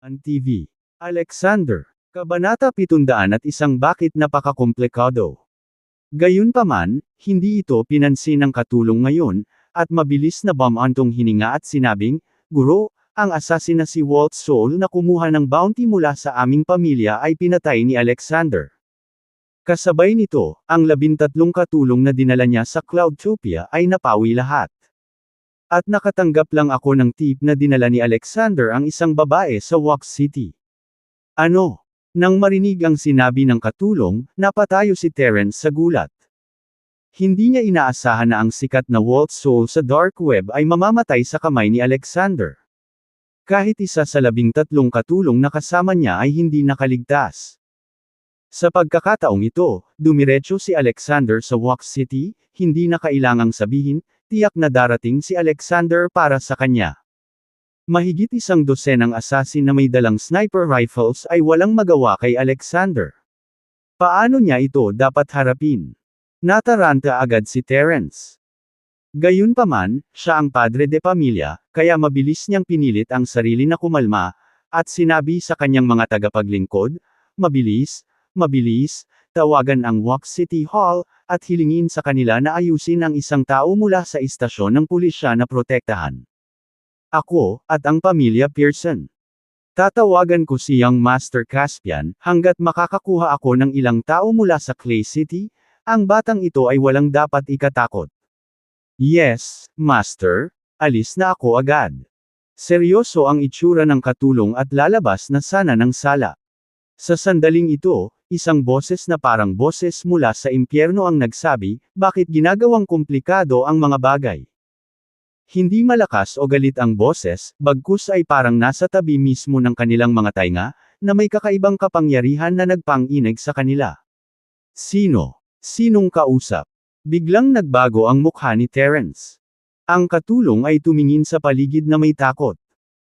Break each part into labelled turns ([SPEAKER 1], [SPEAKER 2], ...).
[SPEAKER 1] Ang TV. Alexander. Kabanata 701 Bakit napakakomplikado? Gayunpaman, hindi ito pinansin ng katulong ngayon, at mabilis na bumantong hininga at sinabing, "Guro, ang assassin na si Walt Soul na kumuha ng bounty mula sa aming pamilya ay pinatay ni Alexander." Kasabay nito, ang 13 katulong na dinala niya sa Cloudtopia ay napawi lahat. At nakatanggap lang ako ng tip na dinala ni Alexander ang isang babae sa Wax City. Ano? Nang marinig ang sinabi ng katulong, napatayo si Terence sa gulat. Hindi niya inaasahan na ang sikat na Walt Soul sa dark web ay mamamatay sa kamay ni Alexander. Kahit isa sa 13 katulong na kasama niya ay hindi nakaligtas. Sa pagkakataong ito, dumiretso si Alexander sa Wax City, hindi na kailangang sabihin, tiyak na darating si Alexander para sa kanya. Mahigit 12 assassin na may dalang sniper rifles ay walang magawa kay Alexander. Paano niya ito dapat harapin? Nataranta agad si Terence. Gayunpaman, siya ang padre de pamilya, kaya mabilis niyang pinilit ang sarili na kumalma, at sinabi sa kanyang mga tagapaglingkod, "Mabilis, mabilis, tawagan ang Wax City Hall, at hilingin sa kanila na ayusin ang isang tao mula sa istasyon ng pulisya na protektahan. Ako, at ang pamilya Pearson. Tatawagan ko si Young Master Caspian, hanggat makakakuha ako ng ilang tao mula sa Clay City, ang batang ito ay walang dapat ikatakot." "Yes, Master, alis na ako agad." Seryoso ang itsura ng katulong at lalabas na sana ng sala. Sa sandaling ito, isang boses na parang boses mula sa impyerno ang nagsabi, "Bakit ginagawang komplikado ang mga bagay?" Hindi malakas o galit ang boses, bagkus ay parang nasa tabi mismo ng kanilang mga tainga, na may kakaibang kapangyarihan na nagpang-inig sa kanila. "Sino? Sinong kausap?" Biglang nagbago ang mukha ni Terence. Ang katulong ay tumingin sa paligid na may takot.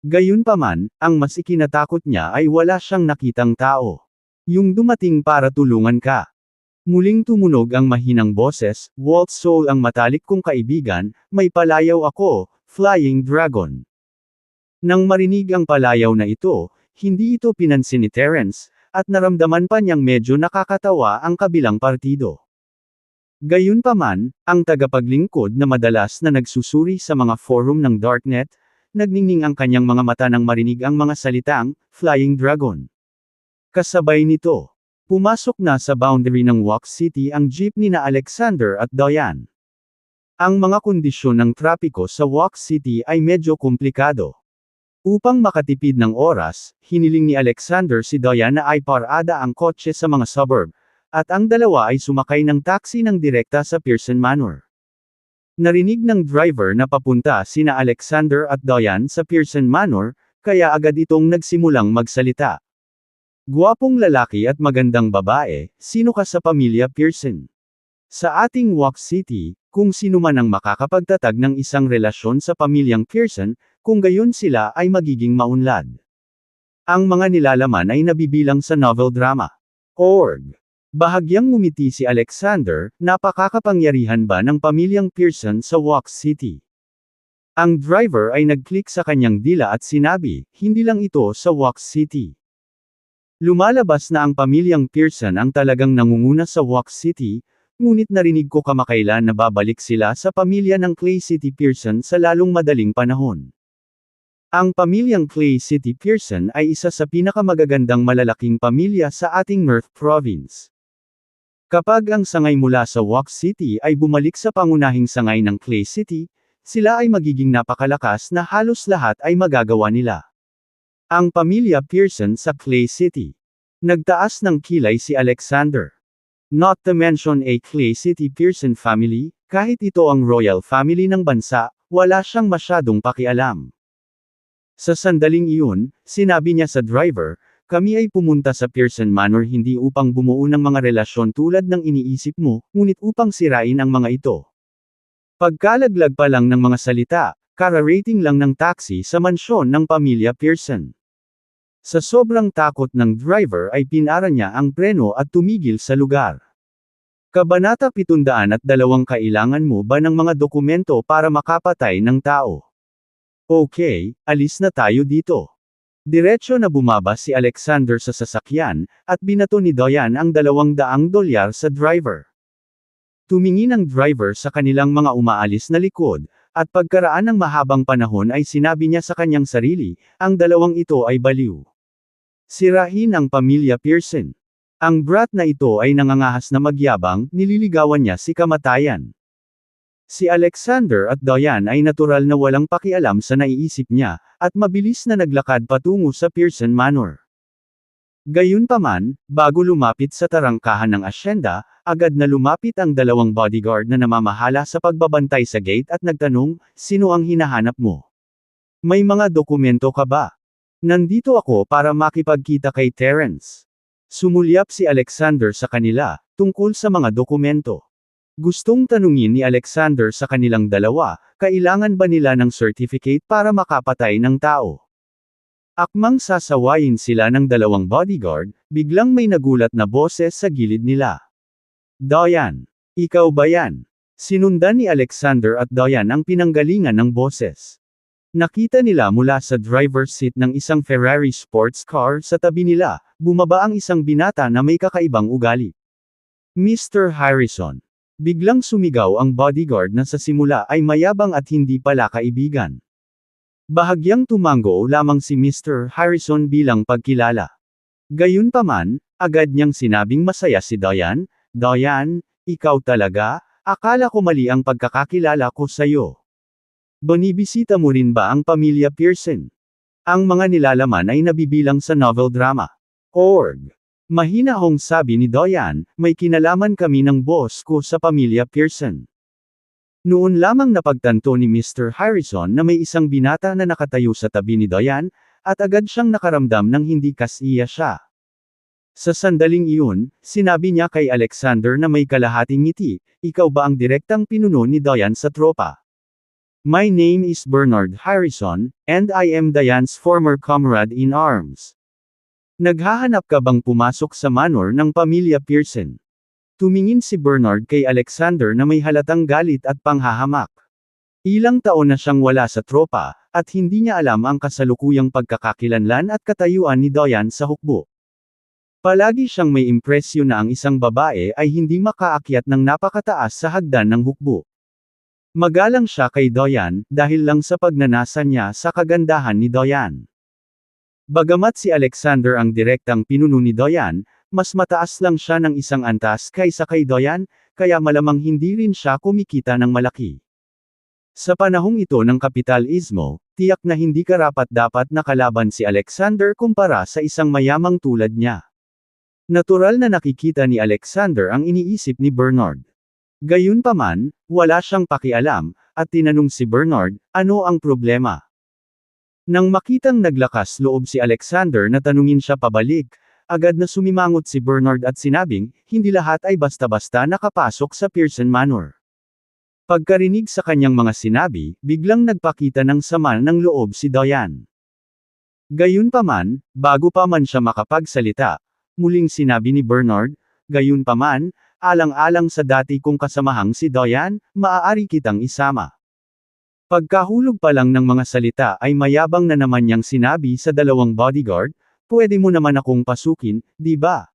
[SPEAKER 1] Gayunpaman, ang mas ikinatakot niya ay wala siyang nakitang tao. "Yung dumating para tulungan ka." Muling tumunog ang mahinang boses, "Walt Soul ang matalik kong kaibigan, may palayaw ako, Flying Dragon." Nang marinig ang palayaw na ito, hindi ito pinansin ni Terence, at naramdaman pa niyang medyo nakakatawa ang kabilang partido. Gayunpaman, ang tagapaglingkod na madalas na nagsusuri sa mga forum ng Darknet, nagningning ang kanyang mga mata nang marinig ang mga salitang, "Flying Dragon." Kasabay nito, pumasok na sa boundary ng Wax City ang jeepney na Alexander at Diane. Ang mga kondisyon ng trapiko sa Wax City ay medyo komplikado. Upang makatipid ng oras, hiniling ni Alexander si Diane na ay parada ang kotse sa mga suburb, at ang dalawa ay sumakay ng taxi ng direkta sa Pearson Manor. Narinig ng driver na papunta sina Alexander at Diane sa Pearson Manor, kaya agad itong nagsimulang magsalita. "Gwapong lalaki at magandang babae, sino ka sa pamilya Pearson? Sa ating Wax City, kung sino man ang makakapagtatag ng isang relasyon sa pamilyang Pearson, kung gayon sila ay magiging maunlad." Ang mga nilalaman ay nabibilang sa novel drama. Org. Bahagyang ngumiti si Alexander, napakakapangyarihan ba ng pamilyang Pearson sa Wax City? Ang driver ay nag-click sa kanyang dila at sinabi, "Hindi lang ito sa Wax City. Lumalabas na ang pamilyang Pearson ang talagang nangunguna sa Wax City, ngunit narinig ko kamakailan na babalik sila sa pamilya ng Clay City Pearson sa lalong madaling panahon." Ang pamilyang Clay City Pearson ay isa sa pinakamagagandang malalaking pamilya sa ating North Province. Kapag ang sangay mula sa Wax City ay bumalik sa pangunahing sangay ng Clay City, sila ay magiging napakalakas na halos lahat ay magagawa nila. Ang pamilya Pearson sa Clay City. Nagtaas ng kilay si Alexander. Not to mention a Clay City Pearson family, kahit ito ang royal family ng bansa, wala siyang masyadong pakialam. Sa sandaling iyon, sinabi niya sa driver, "Kami ay pumunta sa Pearson Manor hindi upang bumuo ng mga relasyon tulad ng iniisip mo, ngunit upang sirain ang mga ito." Pagkalaglag pa lang ng mga salita, kararating lang ng taxi sa mansyon ng pamilya Pearson. Sa sobrang takot ng driver ay pinara niya ang preno at tumigil sa lugar. Kabanata 702 Kailangan mo ba ng mga dokumento para makapatay ng tao? Okay, alis na tayo dito. Diretso na bumaba si Alexander sa sasakyan, at binato ni Diane ang $200 sa driver. Tumingin ang driver sa kanilang mga umaalis na likod, at pagkaraan ng mahabang panahon ay sinabi niya sa kanyang sarili, ang dalawang ito ay baliw. Sirahin ang pamilya Pearson. Ang brat na ito ay nangangahas na magyabang, nililigawan niya si kamatayan. Si Alexander at Diane ay natural na walang pakialam sa naiisip niya, at mabilis na naglakad patungo sa Pearson Manor. Gayunpaman, bago lumapit sa tarangkahan ng asyenda, agad na lumapit ang dalawang bodyguard na namamahala sa pagbabantay sa gate at nagtanong, sino ang hinahanap mo? May mga dokumento ka ba? Nandito ako para makipagkita kay Terence. Sumulyap si Alexander sa kanila, tungkol sa mga dokumento. Gustong tanungin ni Alexander sa kanilang dalawa, kailangan ba nila ng certificate para makapatay ng tao? Akmang sasawayin sila ng dalawang bodyguard, biglang may nagulat na boses sa gilid nila. Diane, ikaw ba yan? Sinundan ni Alexander at Diane ang pinanggalingan ng boses. Nakita nila mula sa driver's seat ng isang Ferrari sports car sa tabi nila, bumaba ang isang binata na may kakaibang ugali. Mr. Harrison. Biglang sumigaw ang bodyguard na sa simula ay mayabang at hindi pala kaibigan. Bahagyang tumango lamang si Mr. Harrison bilang pagkilala. Gayunpaman, agad niyang sinabing masaya si Diane, Diane, ikaw talaga, akala ko mali ang pagkakakilala ko sa'yo. Bonibisita mo rin ba ang pamilya Pearson? Ang mga nilalaman ay nabibilang sa novel drama. Org. Mahinahong sabi ni Diane, may kinalaman kami ng boss ko sa pamilya Pearson. Noon lamang napagtanto ni Mr. Harrison na may isang binata na nakatayo sa tabi ni Diane, at agad siyang nakaramdam ng hindi kasiya siya. Sa sandaling iyon, sinabi niya kay Alexander na may kalahating ngiti, ikaw ba ang direktang pinuno ni Diane sa tropa? My name is Bernard Harrison, and I am Diane's former comrade in arms. Naghahanap ka bang pumasok sa manor ng pamilya Pearson? Tumingin si Bernard kay Alexander na may halatang galit at panghahamak. Ilang taon na siyang wala sa tropa, at hindi niya alam ang kasalukuyang pagkakakilanlan at katayuan ni Diane sa hukbo. Palagi siyang may impresyon na ang isang babae ay hindi makaakyat ng napakataas sa hagdan ng hukbo. Magalang siya kay Diane, dahil lang sa pagnanasa niya sa kagandahan ni Diane. Bagamat si Alexander ang direktang pinuno ni Diane, mas mataas lang siya ng isang antas kaysa kay Diane, kaya malamang hindi rin siya kumikita ng malaki. Sa panahong ito ng kapitalismo, tiyak na hindi karapat-dapat nakalaban si Alexander kumpara sa isang mayamang tulad niya. Natural na nakikita ni Alexander ang iniisip ni Bernard. Gayunpaman, wala siyang pakialam, at tinanong si Bernard, ano ang problema? Nang makitang naglakas loob si Alexander na tanungin siya pabalik, agad na sumimangot si Bernard at sinabing, hindi lahat ay basta-basta nakapasok sa Pearson Manor. Pagkarinig sa kanyang mga sinabi, biglang nagpakita ng sama ng loob si Diane. Gayunpaman, bago pa man siya makapagsalita, muling sinabi ni Bernard, gayunpaman, alang-alang sa dati kong kasamahang si Diane, maaari kitang isama. Pagkahulog pa lang ng mga salita ay mayabang na naman niyang sinabi sa dalawang bodyguard, pwede mo naman akong pasukin, di ba?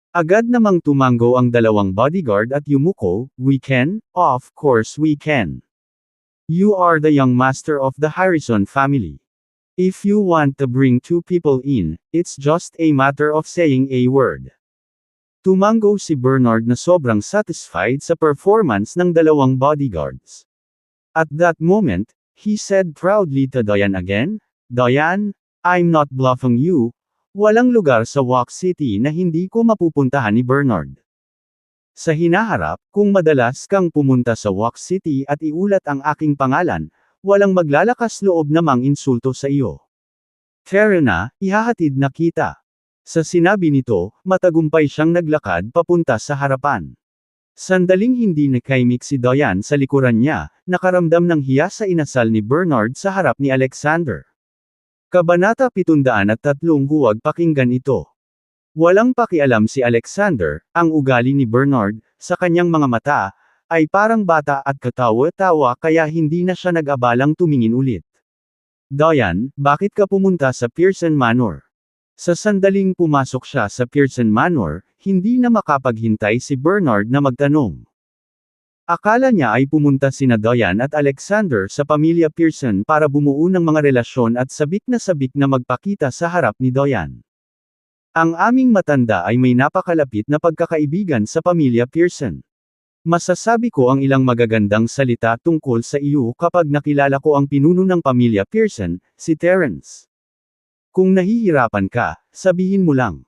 [SPEAKER 1] Agad namang tumango ang dalawang bodyguard at yumuko, we can, of course we can. You are the young master of the Harrison family. If you want to bring two people in, it's just a matter of saying a word. Tumango si Bernard na sobrang satisfied sa performance ng dalawang bodyguards. At that moment, he said proudly to Diane again, Diane, I'm not bluffing you. Walang lugar sa Walk City na hindi ko mapupuntahan ni Bernard. Sa hinaharap, kung madalas kang pumunta sa Walk City at iulat ang aking pangalan, walang maglalakas loob namang insulto sa iyo. Tara na, ihahatid na kita. Sa sinabi nito, matagumpay siyang naglakad papunta sa harapan. Sandaling hindi nakaimik si Diane sa likuran niya, nakaramdam ng hiya sa inasal ni Bernard sa harap ni Alexander. Kabanata 703 Huwag pakinggan ito. Walang pakialam si Alexander, ang ugali ni Bernard, sa kanyang mga mata, ay parang bata at katawa-tawa kaya hindi na siya nag-abalang tumingin ulit. Diane, bakit ka pumunta sa Pearson Manor? Sa sandaling pumasok siya sa Pearson Manor, hindi na makapaghintay si Bernard na magtanong. Akala niya ay pumunta sina Diane at Alexander sa pamilya Pearson para bumuo ng mga relasyon at sabik na magpakita sa harap ni Diane. Ang aming matanda ay may napakalapit na pagkakaibigan sa pamilya Pearson. Masasabi ko ang ilang magagandang salita tungkol sa iyo kapag nakilala ko ang pinuno ng pamilya Pearson, si Terence. Kung nahihirapan ka, sabihin mo lang.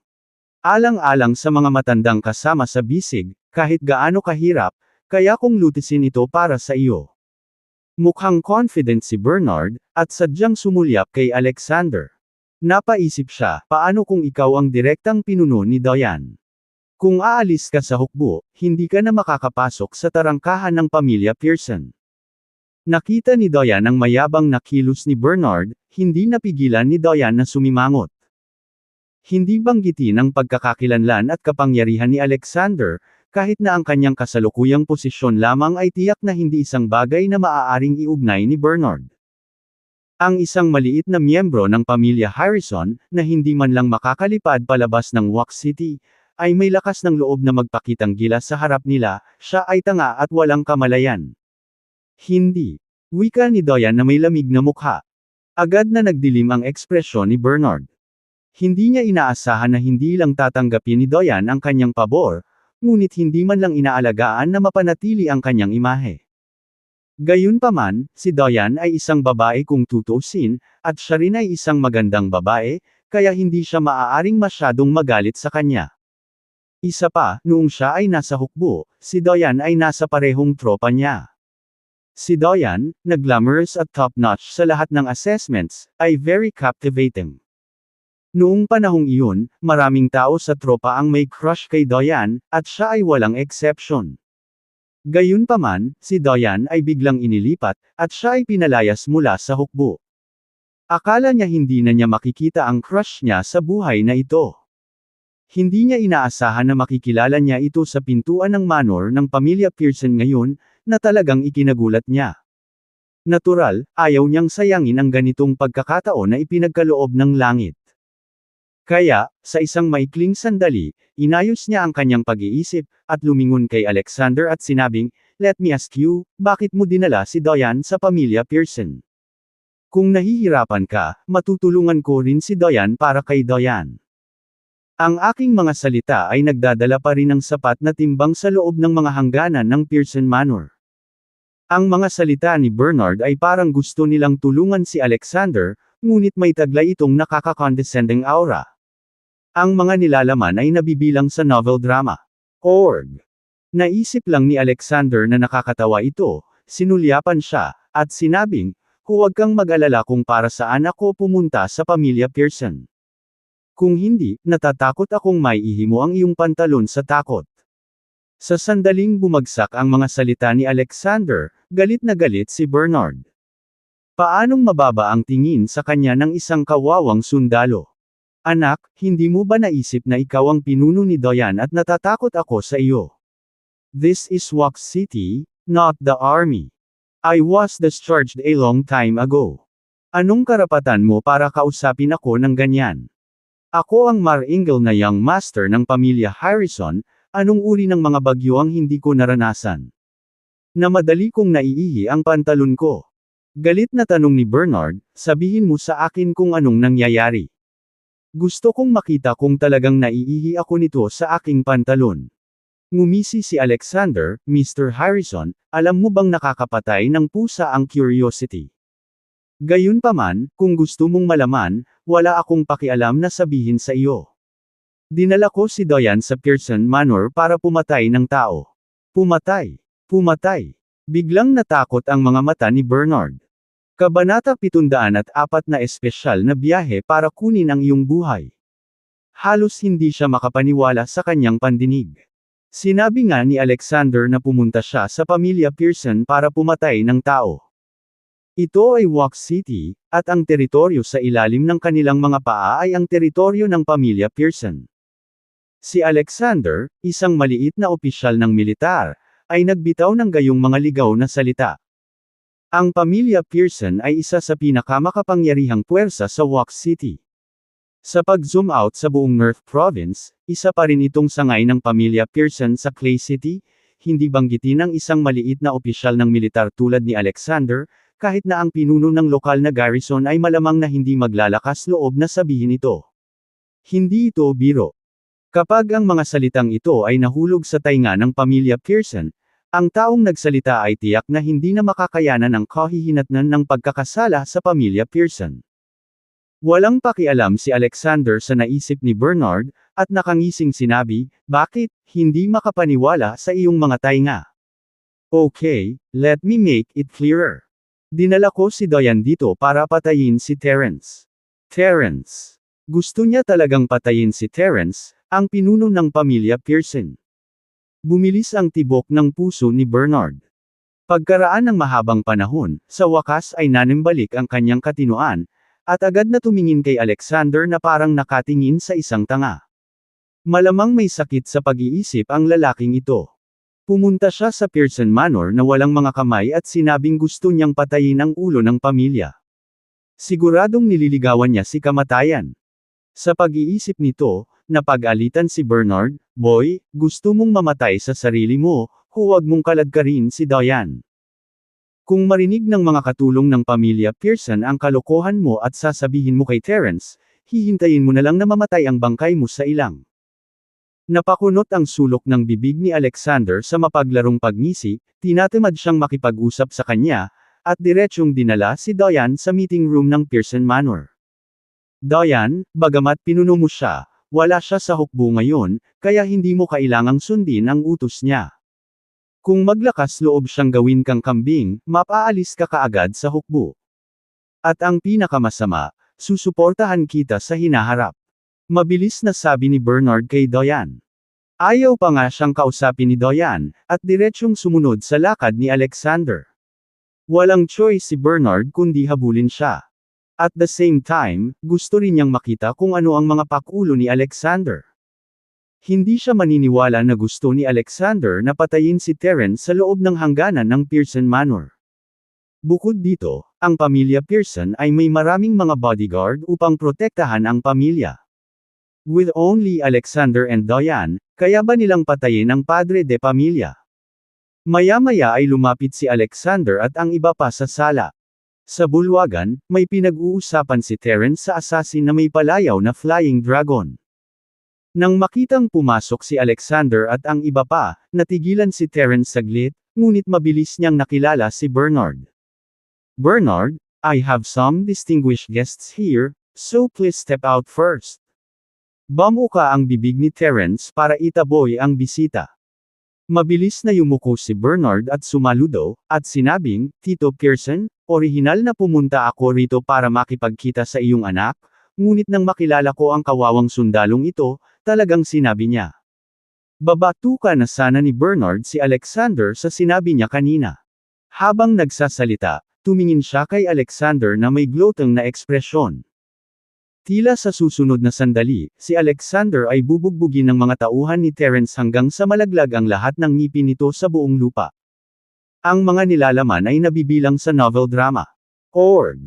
[SPEAKER 1] Alang-alang sa mga matandang kasama sa bisig, kahit gaano kahirap, kaya kong lutisin ito para sa iyo. Mukhang confident si Bernard, at sadyang sumulyap kay Alexander. Napaisip siya, paano kung ikaw ang direktang pinuno ni Diane? Kung aalis ka sa hukbo, hindi ka na makakapasok sa tarangkahan ng pamilya Pearson. Nakita ni Diane ang mayabang na kilos ni Bernard, hindi napigilan ni Diane na sumimangot. Hindi banggitin ang pagkakakilanlan at kapangyarihan ni Alexander, kahit na ang kanyang kasalukuyang posisyon lamang ay tiyak na hindi isang bagay na maaaring iugnay ni Bernard. Ang isang maliit na miyembro ng pamilya Harrison, na hindi man lang makakalipad palabas ng Wax City, ay may lakas ng loob na magpakitang gilas sa harap nila, siya ay tanga at walang kamalayan. Hindi. Wika ni Diane na may lamig na mukha. Agad na nagdilim ang ekspresyon ni Bernard. Hindi niya inaasahan na hindi lang tatanggapin ni Diane ang kanyang pabor, ngunit hindi man lang inaalagaan na mapanatili ang kanyang imahe. Gayunpaman, si Diane ay isang babae kung tutuusin, at siya rin ay isang magandang babae, kaya hindi siya maaaring masyadong magalit sa kanya. Isa pa, noong siya ay nasa hukbo, si Diane ay nasa parehong tropa niya. Si Diane, na glamorous at top-notch sa lahat ng assessments, ay very captivating. Noong panahong iyon, maraming tao sa tropa ang may crush kay Diane, at siya ay walang exception. Gayunpaman, si Diane ay biglang inilipat, at siya ay pinalayas mula sa hukbo. Akala niya hindi na niya makikita ang crush niya sa buhay na ito. Hindi niya inaasahan na makikilala niya ito sa pintuan ng manor ng pamilya Pearson ngayon, na talagang ikinagulat niya. Natural, ayaw niyang sayangin ang ganitong pagkakataon na ipinagkaloob ng langit. Kaya, sa isang maikling sandali, inayos niya ang kanyang pag-iisip, at lumingon kay Alexander at sinabing, "Let me ask you, bakit mo dinala si Diane sa pamilya Pearson? Kung nahihirapan ka, matutulungan ko rin si Diane para kay Diane." Ang aking mga salita ay nagdadala pa rin ng sapat na timbang sa loob ng mga hangganan ng Pearson Manor. Ang mga salita ni Bernard ay parang gusto nilang tulungan si Alexander, ngunit may taglay itong nakaka-condescending aura. Ang mga nilalaman ay nabibilang sa novel drama. Org. Naisip lang ni Alexander na nakakatawa ito, sinulyapan siya, at sinabing, "Huwag kang mag-alala kung para saan ako pumunta sa pamilya Pearson. Kung hindi, natatakot akong maiihi mo ang iyong pantalon sa takot." Sa sandaling bumagsak ang mga salita ni Alexander, galit na galit si Bernard. Paanong mababa ang tingin sa kanya ng isang kawawang sundalo? "Anak, hindi mo ba naisip na ikaw ang pinuno ni Diane at natatakot ako sa iyo? This is Wax City, not the army. I was discharged a long time ago. Anong karapatan mo para kausapin ako ng ganyan? Ako ang maringal na young master ng pamilya Harrison, anong uri ng mga bagyo ang hindi ko naranasan? Na madali kong naiihi ang pantalon ko." Galit na tanong ni Bernard, "Sabihin mo sa akin kung anong nangyayari. Gusto kong makita kung talagang naiihi ako nito sa aking pantalon." Ngumisi si Alexander, "Mr. Harrison, alam mo bang nakakapatay ng pusa ang curiosity? Gayunpaman, kung gusto mong malaman, wala akong pakialam na sabihin sa iyo. Dinala ko si Diane sa Pearson Manor para pumatay ng tao." Pumatay. Pumatay. Biglang natakot ang mga mata ni Bernard. Kabanata 704 na espesyal na biyahe para kunin ang iyong buhay. Halos hindi siya makapaniwala sa kanyang pandinig. Sinabi nga ni Alexander na pumunta siya sa pamilya Pearson para pumatay ng tao. Ito ay Wax City, at ang teritoryo sa ilalim ng kanilang mga paa ay ang teritoryo ng pamilya Pearson. Si Alexander, isang maliit na opisyal ng militar, ay nagbitaw ng gayong mga ligaw na salita. Ang pamilya Pearson ay isa sa pinakamakapangyarihang puwersa sa Wax City. Sa pag-zoom out sa buong North Province, isa pa rin itong sangay ng pamilya Pearson sa Clay City, hindi banggitin ang isang maliit na opisyal ng militar tulad ni Alexander, kahit na ang pinuno ng lokal na garrison ay malamang na hindi maglalakas loob na sabihin ito. Hindi ito biro. Kapag ang mga salitang ito ay nahulog sa tainga ng pamilya Pearson, ang taong nagsalita ay tiyak na hindi na makakayanan ang kahihinatnan ng pagkakasala sa pamilya Pearson. Walang pakialam si Alexander sa naisip ni Bernard, at nakangising sinabi, "Bakit, hindi makapaniwala sa iyong mga tainga?" Okay, let me make it clearer. Dinala ko si Diane dito para patayin si Terence. Terence. Gusto niya talagang patayin si Terence, ang pinuno ng pamilya Pearson. Bumilis ang tibok ng puso ni Bernard. Pagkaraan ng mahabang panahon, sa wakas ay nanimbalik ang kanyang katinoan, at agad na tumingin kay Alexander na parang nakatingin sa isang tanga. Malamang may sakit sa pag-iisip ang lalaking ito. Pumunta siya sa Pearson Manor na walang mga kamay at sinabing gusto niyang patayin ang ulo ng pamilya. Siguradong nililigawan niya si kamatayan. Sa pag-iisip nito, napag-alitan si Bernard, "Boy, gusto mong mamatay sa sarili mo, huwag mong kaladkarin si Diane. Kung marinig ng mga katulong ng pamilya Pearson ang kalokohan mo at sasabihin mo kay Terence, hihintayin mo na lang na mamatay ang bangkay mo sa ilang." Napakunot ang sulok ng bibig ni Alexander sa mapaglarong pagngisi, tinatamad siyang makipag-usap sa kanya, at diretsyong dinala si Diane sa meeting room ng Pearson Manor. "Diane, bagamat pinuno mo siya, wala siya sa hukbo ngayon, kaya hindi mo kailangang sundin ang utos niya. Kung maglakas loob siyang gawin kang kambing, mapaalis ka kaagad sa hukbo. At ang pinakamasama, susuportahan kita sa hinaharap." Mabilis na sabi ni Bernard kay Diane. Ayaw pa nga siyang kausapin ni Diane, at diretsyong sumunod sa lakad ni Alexander. Walang choice si Bernard kundi habulin siya. At the same time, gusto rin niyang makita kung ano ang mga pakulo ni Alexander. Hindi siya maniniwala na gusto ni Alexander na patayin si Terence sa loob ng hangganan ng Pearson Manor. Bukod dito, ang pamilya Pearson ay may maraming mga bodyguard upang protektahan ang pamilya. With only Alexander and Diane, kaya ba nilang patayin ang padre de pamilya? Maya-maya ay lumapit si Alexander at ang iba pa sa sala. Sa bulwagan, may pinag-uusapan si Terence sa assassin na may palayaw na flying dragon. Nang makitang pumasok si Alexander at ang iba pa, natigilan si Terence saglit, ngunit mabilis niyang nakilala si Bernard. "Bernard, I have some distinguished guests here, so please step out first." Bamuka ang bibig ni Terence para itaboy ang bisita. Mabilis na yumuko si Bernard at sumaludo, at sinabing, "Tito Pearson, orihinal na pumunta ako rito para makipagkita sa iyong anak, ngunit nang makilala ko ang kawawang sundalong ito, talagang sinabi niya. Babatuka na sana ni Bernard si Alexander sa sinabi niya kanina. Habang nagsasalita, tumingin siya kay Alexander na may glotong na ekspresyon. Tila sa susunod na sandali, si Alexander ay bubugbugin ng mga tauhan ni Terence hanggang sa malaglag ang lahat ng ngipin nito sa buong lupa. Ang mga nilalaman ay nabibilang sa novel drama. Org.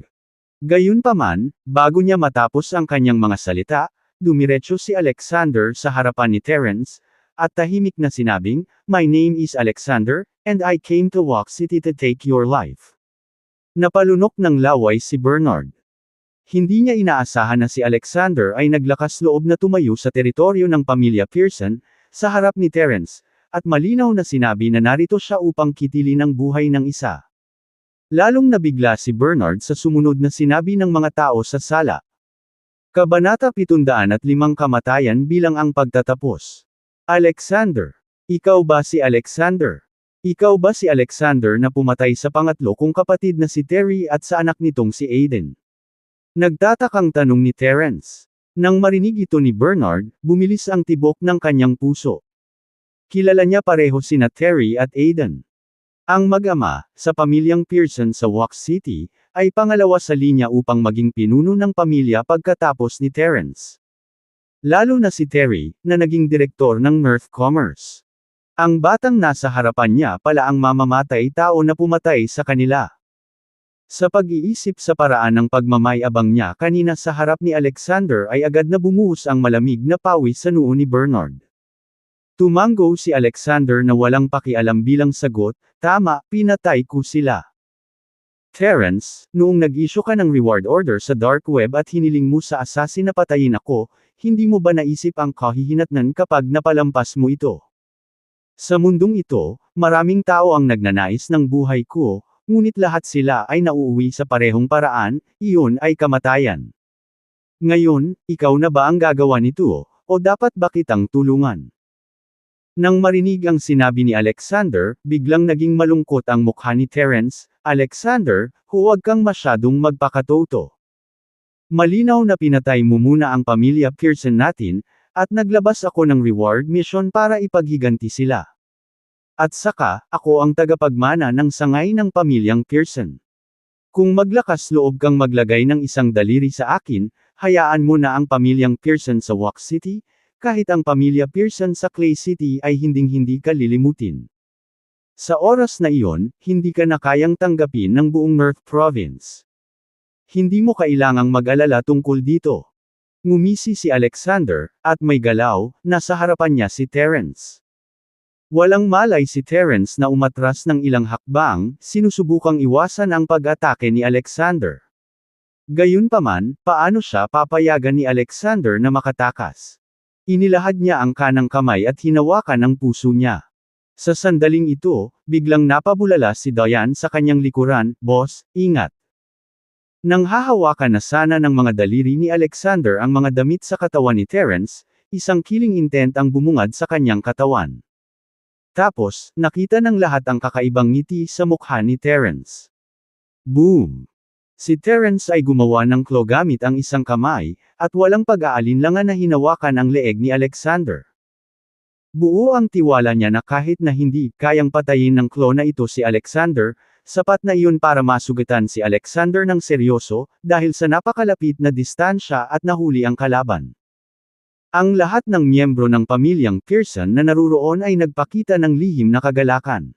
[SPEAKER 1] Gayunpaman, bago niya matapos ang kanyang mga salita, dumiretso si Alexander sa harapan ni Terence, at tahimik na sinabing, "My name is Alexander, and I came to Wax City to take your life." Napalunok ng laway si Bernard. Hindi niya inaasahan na si Alexander ay naglakas loob na tumayo sa teritoryo ng pamilya Pearson, sa harap ni Terence, at malinaw na sinabi na narito siya upang kitilin ang buhay ng isa. Lalong nabigla si Bernard sa sumunod na sinabi ng mga tao sa sala. Kabanata 705 Kamatayan bilang ang pagtatapos. Alexander. Ikaw ba si Alexander? Ikaw ba si Alexander na pumatay sa pangatlo kong kapatid na si Terry at sa anak nitong si Aiden? Nagtatakang tanong ni Terence. Nang marinig ito ni Bernard, bumilis ang tibok ng kanyang puso. Kilala niya pareho sina Terry at Aiden. Ang mag-ama, sa pamilyang Pearson sa Wax City, ay pangalawa sa linya upang maging pinuno ng pamilya pagkatapos ni Terence. Lalo na si Terry, na naging direktor ng North Commerce. Ang batang nasa harapan niya pala ang mamamatay tao na pumatay sa kanila. Sa pag-iisip sa paraan ng pagmamayabang niya kanina sa harap ni Alexander ay agad na bumuhos ang malamig na pawis sa noo ni Bernard. Tumango si Alexander na walang pakialam bilang sagot, tama, pinatay ko sila. Terence, noong nag-issue ka ng reward order sa dark web at hiniling mo sa assassin na patayin ako, hindi mo ba naisip ang kahihinatnan kapag napalampas mo ito? Sa mundong ito, maraming tao ang nagnanais ng buhay ko, ngunit lahat sila ay nauuwi sa parehong paraan, iyon ay kamatayan. Ngayon, ikaw na ba ang gagawa nito, o dapat ba kitang tulungan? Nang marinig ang sinabi ni Alexander, biglang naging malungkot ang mukha ni Terence. Alexander, huwag kang masyadong magpakatoto. Malinaw na pinatay mo muna ang pamilya Pearson natin, at naglabas ako ng reward mission para ipaghiganti sila. At saka, ako ang tagapagmana ng sangay ng pamilyang Pearson. Kung maglakas loob kang maglagay ng isang daliri sa akin, hayaan mo na ang pamilyang Pearson sa Wax City, kahit ang pamilya Pearson sa Clay City ay hinding-hindi ka lilimutin. Sa oras na iyon, hindi ka na kayang tanggapin ng buong North Province. Hindi mo kailangang mag-alala tungkol dito. Ngumisi si Alexander, at may galaw, nasa harapan niya si Terence. Walang malay si Terence na umatras ng ilang hakbang, sinusubukang iwasan ang pag-atake ni Alexander. Gayunpaman, paano siya papayagan ni Alexander na makatakas? Inilahad niya ang kanang kamay at hinawakan ang puso niya. Sa sandaling ito, biglang napabulala si Diane sa kanyang likuran, "Boss, ingat." Nang hahawakan na sana ng mga daliri ni Alexander ang mga damit sa katawan ni Terence, isang killing intent ang bumungad sa kanyang katawan. Tapos, nakita ng lahat ang kakaibang ngiti sa mukha ni Terence. Boom! Si Terence ay gumawa ng claw gamit ang isang kamay, at walang pag-aalinlangan na hinawakan ang leeg ni Alexander. Buo ang tiwala niya na kahit na hindi kayang patayin ng claw na ito si Alexander, sapat na iyon para masugatan si Alexander ng seryoso, dahil sa napakalapit na distansya at nahuli ang kalaban. Ang lahat ng miyembro ng pamilyang Pearson na naruroon ay nagpakita ng lihim na kagalakan.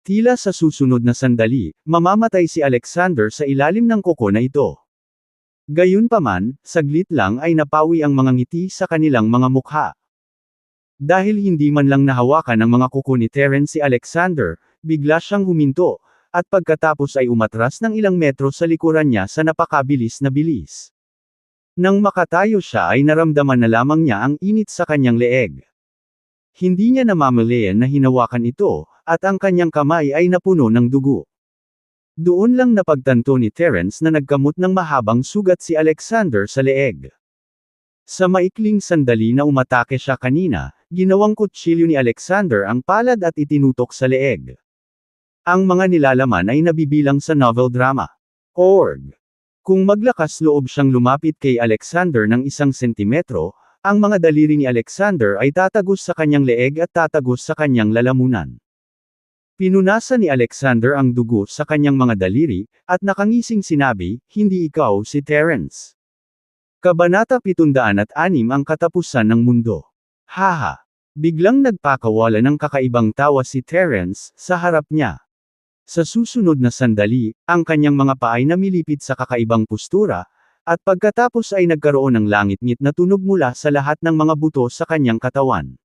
[SPEAKER 1] Tila sa susunod na sandali, mamamatay si Alexander sa ilalim ng kuko na ito. Gayunpaman, saglit lang ay napawi ang mga ngiti sa kanilang mga mukha. Dahil hindi man lang nahawakan ang mga kuko ni Terence si Alexander, bigla siyang huminto, at pagkatapos ay umatras ng ilang metro sa likuran niya sa napakabilis na bilis. Nang makatayo siya ay naramdaman na lamang niya ang init sa kanyang leeg. Hindi niya namamalayan na hinawakan ito, at ang kanyang kamay ay napuno ng dugo. Doon lang napagtanto ni Terence na nagkamot ng mahabang sugat si Alexander sa leeg. Sa maikling sandali na umatake siya kanina, ginawang kutsilyo ni Alexander ang palad at itinutok sa leeg. Ang mga nilalaman ay nabibilang sa novel drama. Org. Kung maglakas loob siyang lumapit kay Alexander ng 1 sentimetro, ang mga daliri ni Alexander ay tatagos sa kanyang leeg at tatagos sa kanyang lalamunan. Pinunasan ni Alexander ang dugo sa kanyang mga daliri, at nakangising sinabi, "Hindi ikaw si Terence." Kabanata 706 ang katapusan ng mundo. Haha! Biglang nagpakawala ng kakaibang tawa si Terence, sa harap niya. Sa susunod na sandali, ang kanyang mga paa ay namilipit sa kakaibang postura, at pagkatapos ay nagkaroon ng langit-ngit na tunog mula sa lahat ng mga buto sa kanyang katawan.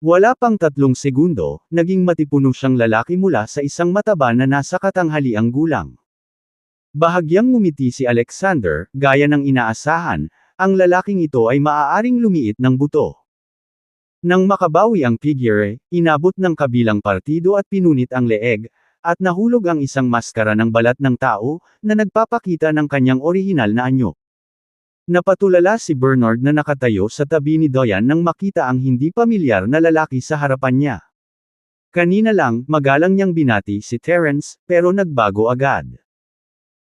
[SPEAKER 1] Wala pang 3 segundo, naging matipuno siyang lalaki mula sa isang mataba na nasa katanghaliang gulang. Bahagyang ngumiti si Alexander, gaya ng inaasahan, ang lalaking ito ay maaaring lumiit ng buto. Nang makabawi ang figure, inabot ng kabilang partido at pinunit ang leeg, at nahulog ang isang maskara ng balat ng tao, na nagpapakita ng kanyang orihinal na anyo. Napatulala si Bernard na nakatayo sa tabi ni Diane nang makita ang hindi pamilyar na lalaki sa harapan niya. Kanina lang, magalang niyang binati si Terence, pero nagbago agad.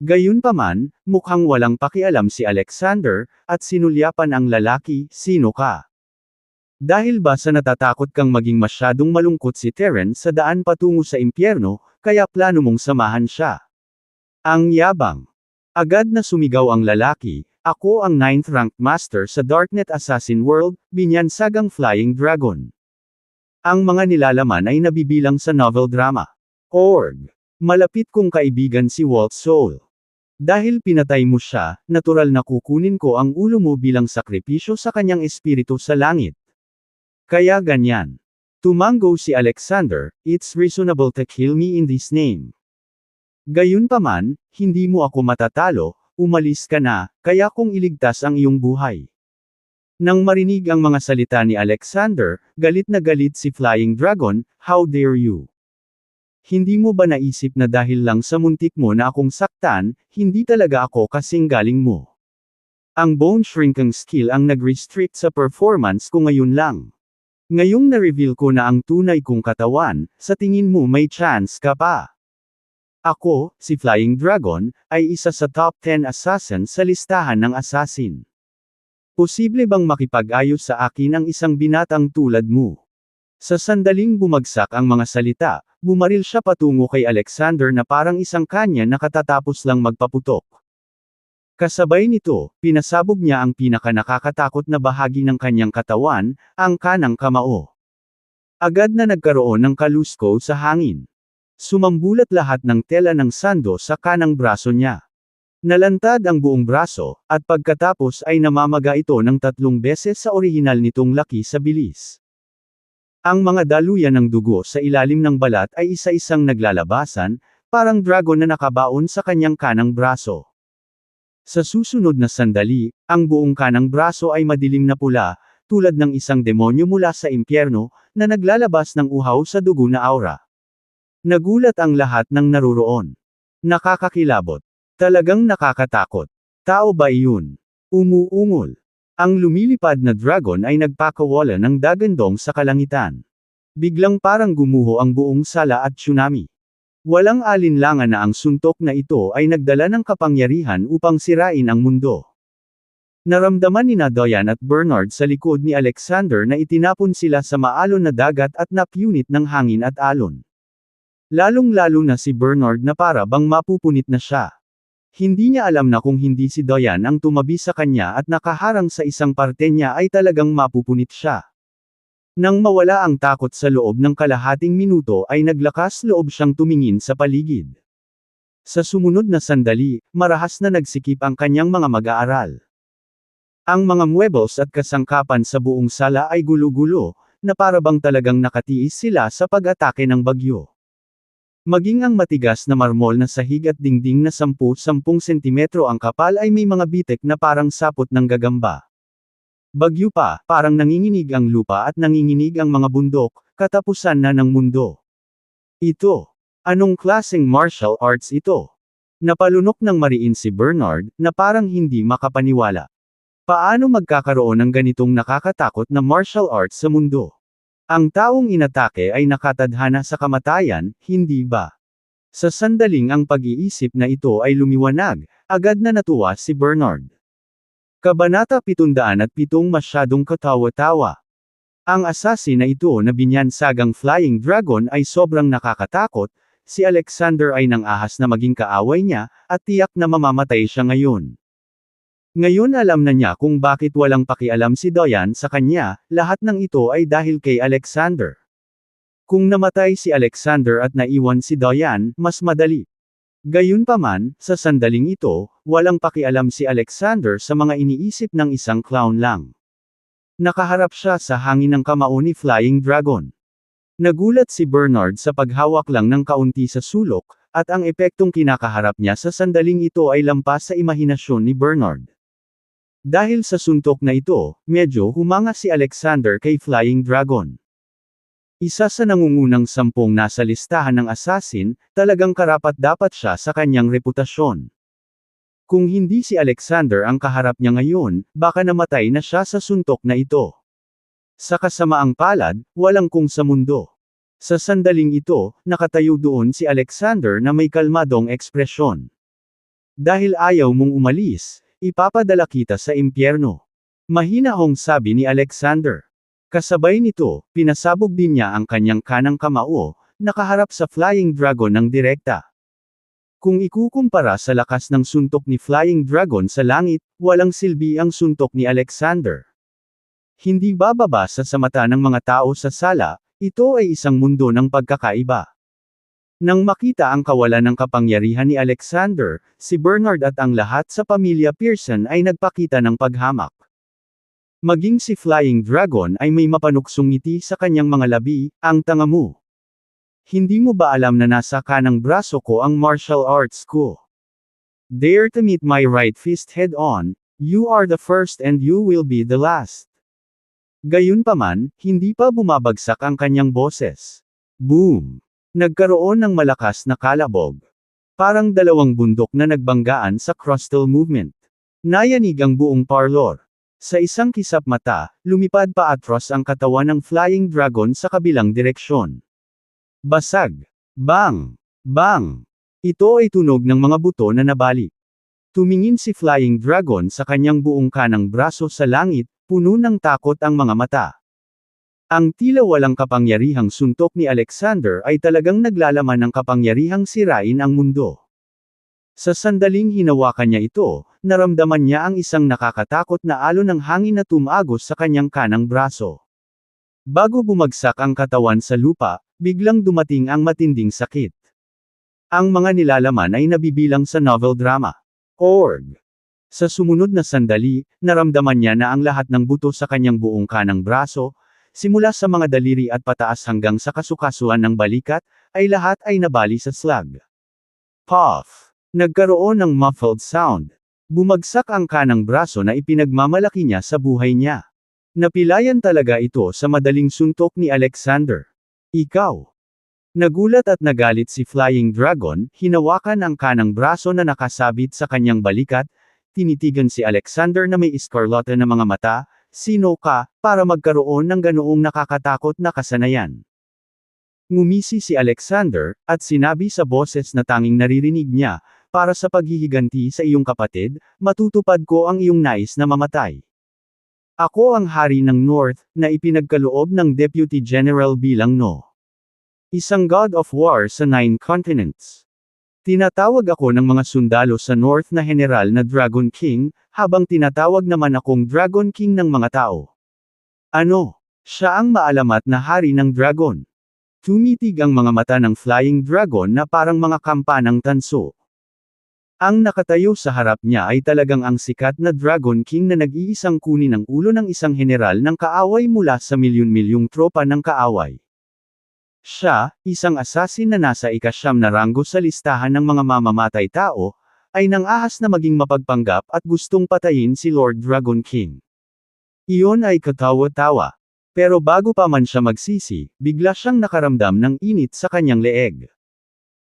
[SPEAKER 1] Gayunpaman, mukhang walang pakialam si Alexander, at sinulyapan ang lalaki, "Sino ka? Dahil ba sa natatakot kang maging masyadong malungkot si Terence sa daan patungo sa impyerno, kaya plano mong samahan siya?" Ang yabang. Agad na sumigaw ang lalaki, "Ako ang 9th ranked master sa Darknet Assassin World, binyansagang Flying Dragon." Ang mga nilalaman ay nabibilang sa novel drama. Org. Malapit kong kaibigan si Walt Soul. Dahil pinatay mo siya, natural na kukunin ko ang ulo mo bilang sakripisyo sa kanyang espiritu sa langit. Kaya ganyan. Tumango si Alexander, it's reasonable to kill me in this name. Gayunpaman, hindi mo ako matatalo, umalis ka na, kaya kong iligtas ang iyong buhay. Nang marinig ang mga salita ni Alexander, galit na galit si Flying Dragon, how dare you? Hindi mo ba naisip na dahil lang sa muntik mo na akong saktan, hindi talaga ako kasing galing mo? Ang bone shrinking skill ang nag-restrict sa performance ko ngayon lang. Ngayong na-reveal ko na ang tunay kong katawan, sa tingin mo may chance ka pa. Ako, si Flying Dragon, ay isa sa top 10 assassin sa listahan ng assassin. Posible bang makipag-ayos sa akin ang isang binatang tulad mo? Sa sandaling bumagsak ang mga salita, bumaril siya patungo kay Alexander na parang isang kanya na katatapos lang magpaputok. Kasabay nito, pinasabog niya ang pinaka-nakakatakot na bahagi ng kanyang katawan, ang kanang kamao. Agad na nagkaroon ng kalusko sa hangin. Sumambulat lahat ng tela ng sando sa kanang braso niya. Nalantad ang buong braso, at pagkatapos ay namamaga ito ng 3 beses sa orihinal nitong laki sa bilis. Ang mga daluyan ng dugo sa ilalim ng balat ay isa-isang naglalabasan, parang dragon na nakabaon sa kanyang kanang braso. Sa susunod na sandali, ang buong kanang braso ay madilim na pula, tulad ng isang demonyo mula sa impyerno, na naglalabas ng uhaw sa dugo na aura. Nagulat ang lahat ng naruroon. Nakakakilabot. Talagang nakakatakot. Tao ba iyon? Umuungol. Ang lumilipad na dragon ay nagpakawala ng dagandong sa kalangitan. Biglang parang gumuho ang buong sala at tsunami. Walang alinlangan na ang suntok na ito ay nagdala ng kapangyarihan upang sirain ang mundo. Naramdaman ni Doyan at Bernard sa likod ni Alexander na itinapon sila sa maalon na dagat at napunit ng hangin at alon. Lalong-lalo na si Bernard na para bang mapupunit na siya. Hindi niya alam na kung hindi si Doyan ang tumabi sa kanya at nakaharang sa isang parte niya ay talagang mapupunit siya. Nang mawala ang takot sa loob ng kalahating minuto ay naglakas loob siyang tumingin sa paligid. Sa sumunod na sandali, marahas na nagsikip ang kanyang mga mag-aaral. Ang mga muebles at kasangkapan sa buong sala ay gulo-gulo, na para bang talagang nakatiis sila sa pag-atake ng bagyo. Maging ang matigas na marmol na sahig at dingding na 10-10 sentimetro ang kapal ay may mga bitek na parang sapot ng gagamba. Bagyo pa, parang nanginginig ang lupa at nanginginig ang mga bundok, katapusan na ng mundo. Ito. Anong klaseng martial arts ito? Napalunok ng mariin si Bernard, na parang hindi makapaniwala. Paano magkakaroon ng ganitong nakakatakot na martial arts sa mundo? Ang taong inatake ay nakatadhana sa kamatayan, hindi ba? Sa sandaling ang pag-iisip na ito ay lumiwanag, agad na natuwa si Bernard. Kabanata 707 Masyadong katawa-tawa. Ang assassin na ito na binyansagang Flying Dragon ay sobrang nakakatakot, si Alexander ay nang-ahas na maging kaaway niya, at tiyak na mamamatay siya ngayon. Ngayon alam na niya kung bakit walang pakialam si Doyan sa kanya, lahat ng ito ay dahil kay Alexander. Kung namatay si Alexander at naiwan si Doyan, mas madali. Gayunpaman, sa sandaling ito, walang pakialam si Alexander sa mga iniisip ng isang clown lang. Nakaharap siya sa hangin ng kamao ni Flying Dragon. Nagulat si Bernard sa paghawak lang ng kaunti sa sulok, at ang epektong kinakaharap niya sa sandaling ito ay lampas sa imahinasyon ni Bernard. Dahil sa suntok na ito, medyo humanga si Alexander kay Flying Dragon. Isa sa nangungunang 10 nasa listahan ng assassin, talagang karapat-dapat siya sa kanyang reputasyon. Kung hindi si Alexander ang kaharap niya ngayon, baka namatay na siya sa suntok na ito. Sa kasamaang palad, walang kung sa mundo. Sa sandaling ito, nakatayo doon si Alexander na may kalmadong ekspresyon. Dahil ayaw mong umalis, ipapadala kita sa impyerno. Mahinahong sabi ni Alexander. Kasabay nito, pinasabog din niya ang kanyang kanang kamao, nakaharap sa Flying Dragon ng direkta. Kung ikukumpara sa lakas ng suntok ni Flying Dragon sa langit, walang silbi ang suntok ni Alexander. Hindi bababa sa mata ng mga tao sa sala, ito ay isang mundo ng pagkakaiba. Nang makita ang kawalan ng kapangyarihan ni Alexander, si Bernard at ang lahat sa pamilya Pearson ay nagpakita ng paghamak. Maging si Flying Dragon ay may mapanuksong ngiti sa kanyang mga labi, ang tanga mo. Hindi mo ba alam na nasa kanang braso ko ang martial arts ko? Dare to meet my right fist head on, you are the first and you will be the last. Gayunpaman, hindi pa bumabagsak ang kanyang boses. Boom! Nagkaroon ng malakas na kalabog. Parang dalawang bundok na nagbanggaan sa crustal movement. Nayanig ang buong parlor. Sa isang kisap mata, lumipad pa atros ang katawan ng Flying Dragon sa kabilang direksyon. Basag! Bang! Bang! Ito ay tunog ng mga buto na nabali. Tumingin si Flying Dragon sa kanyang buong kanang braso sa langit, puno ng takot ang mga mata. Ang tila walang kapangyarihang suntok ni Alexander ay talagang naglalaman ng kapangyarihang sirain ang mundo. Sa sandaling hinawakan niya ito, naramdaman niya ang isang nakakatakot na alon ng hangin na tumagos sa kanyang kanang braso. Bago bumagsak ang katawan sa lupa, biglang dumating ang matinding sakit. Ang mga nilalaman ay nabibilang sa novel drama. Org. Sa sumunod na sandali, naramdaman niya na ang lahat ng buto sa kanyang buong kanang braso, simula sa mga daliri at pataas hanggang sa kasukasuan ng balikat, ay lahat ay nabali sa slug. Puff! Nagkaroon ng muffled sound. Bumagsak ang kanang braso na ipinagmamalaki niya sa buhay niya. Napilayan talaga ito sa madaling suntok ni Alexander. Ikaw! Nagulat at nagalit si Flying Dragon, hinawakan ang kanang braso na nakasabit sa kanyang balikat, tinitigan si Alexander na may iskarlata na mga mata, sino ka, para magkaroon ng ganoong nakakatakot na kasanayan. Ngumisi si Alexander, at sinabi sa boses na tanging naririnig niya, para sa paghihiganti sa iyong kapatid, matutupad ko ang iyong nais na mamatay. Ako ang hari ng North, na ipinagkaloob ng Deputy General bilang No. Isang God of War sa 9 continents. Tinatawag ako ng mga sundalo sa North na general na Dragon King, habang tinatawag naman akong Dragon King ng mga tao. Ano? Siya ang maalamat na hari ng dragon. Tumitig ang mga mata ng Flying Dragon na parang mga kampanang tanso. Ang nakatayo sa harap niya ay talagang ang sikat na Dragon King na nag-iisang kunin ang ulo ng isang general ng kaaway mula sa milyon-milyong tropa ng kaaway. Siya, isang assassin na nasa ika-9 na ranggo sa listahan ng mga mamamatay tao, ay nang-ahas na maging mapagpanggap at gustong patayin si Lord Dragon King. Iyon ay katawa-tawa. Pero bago pa man siya magsisi, bigla siyang nakaramdam ng init sa kanyang leeg.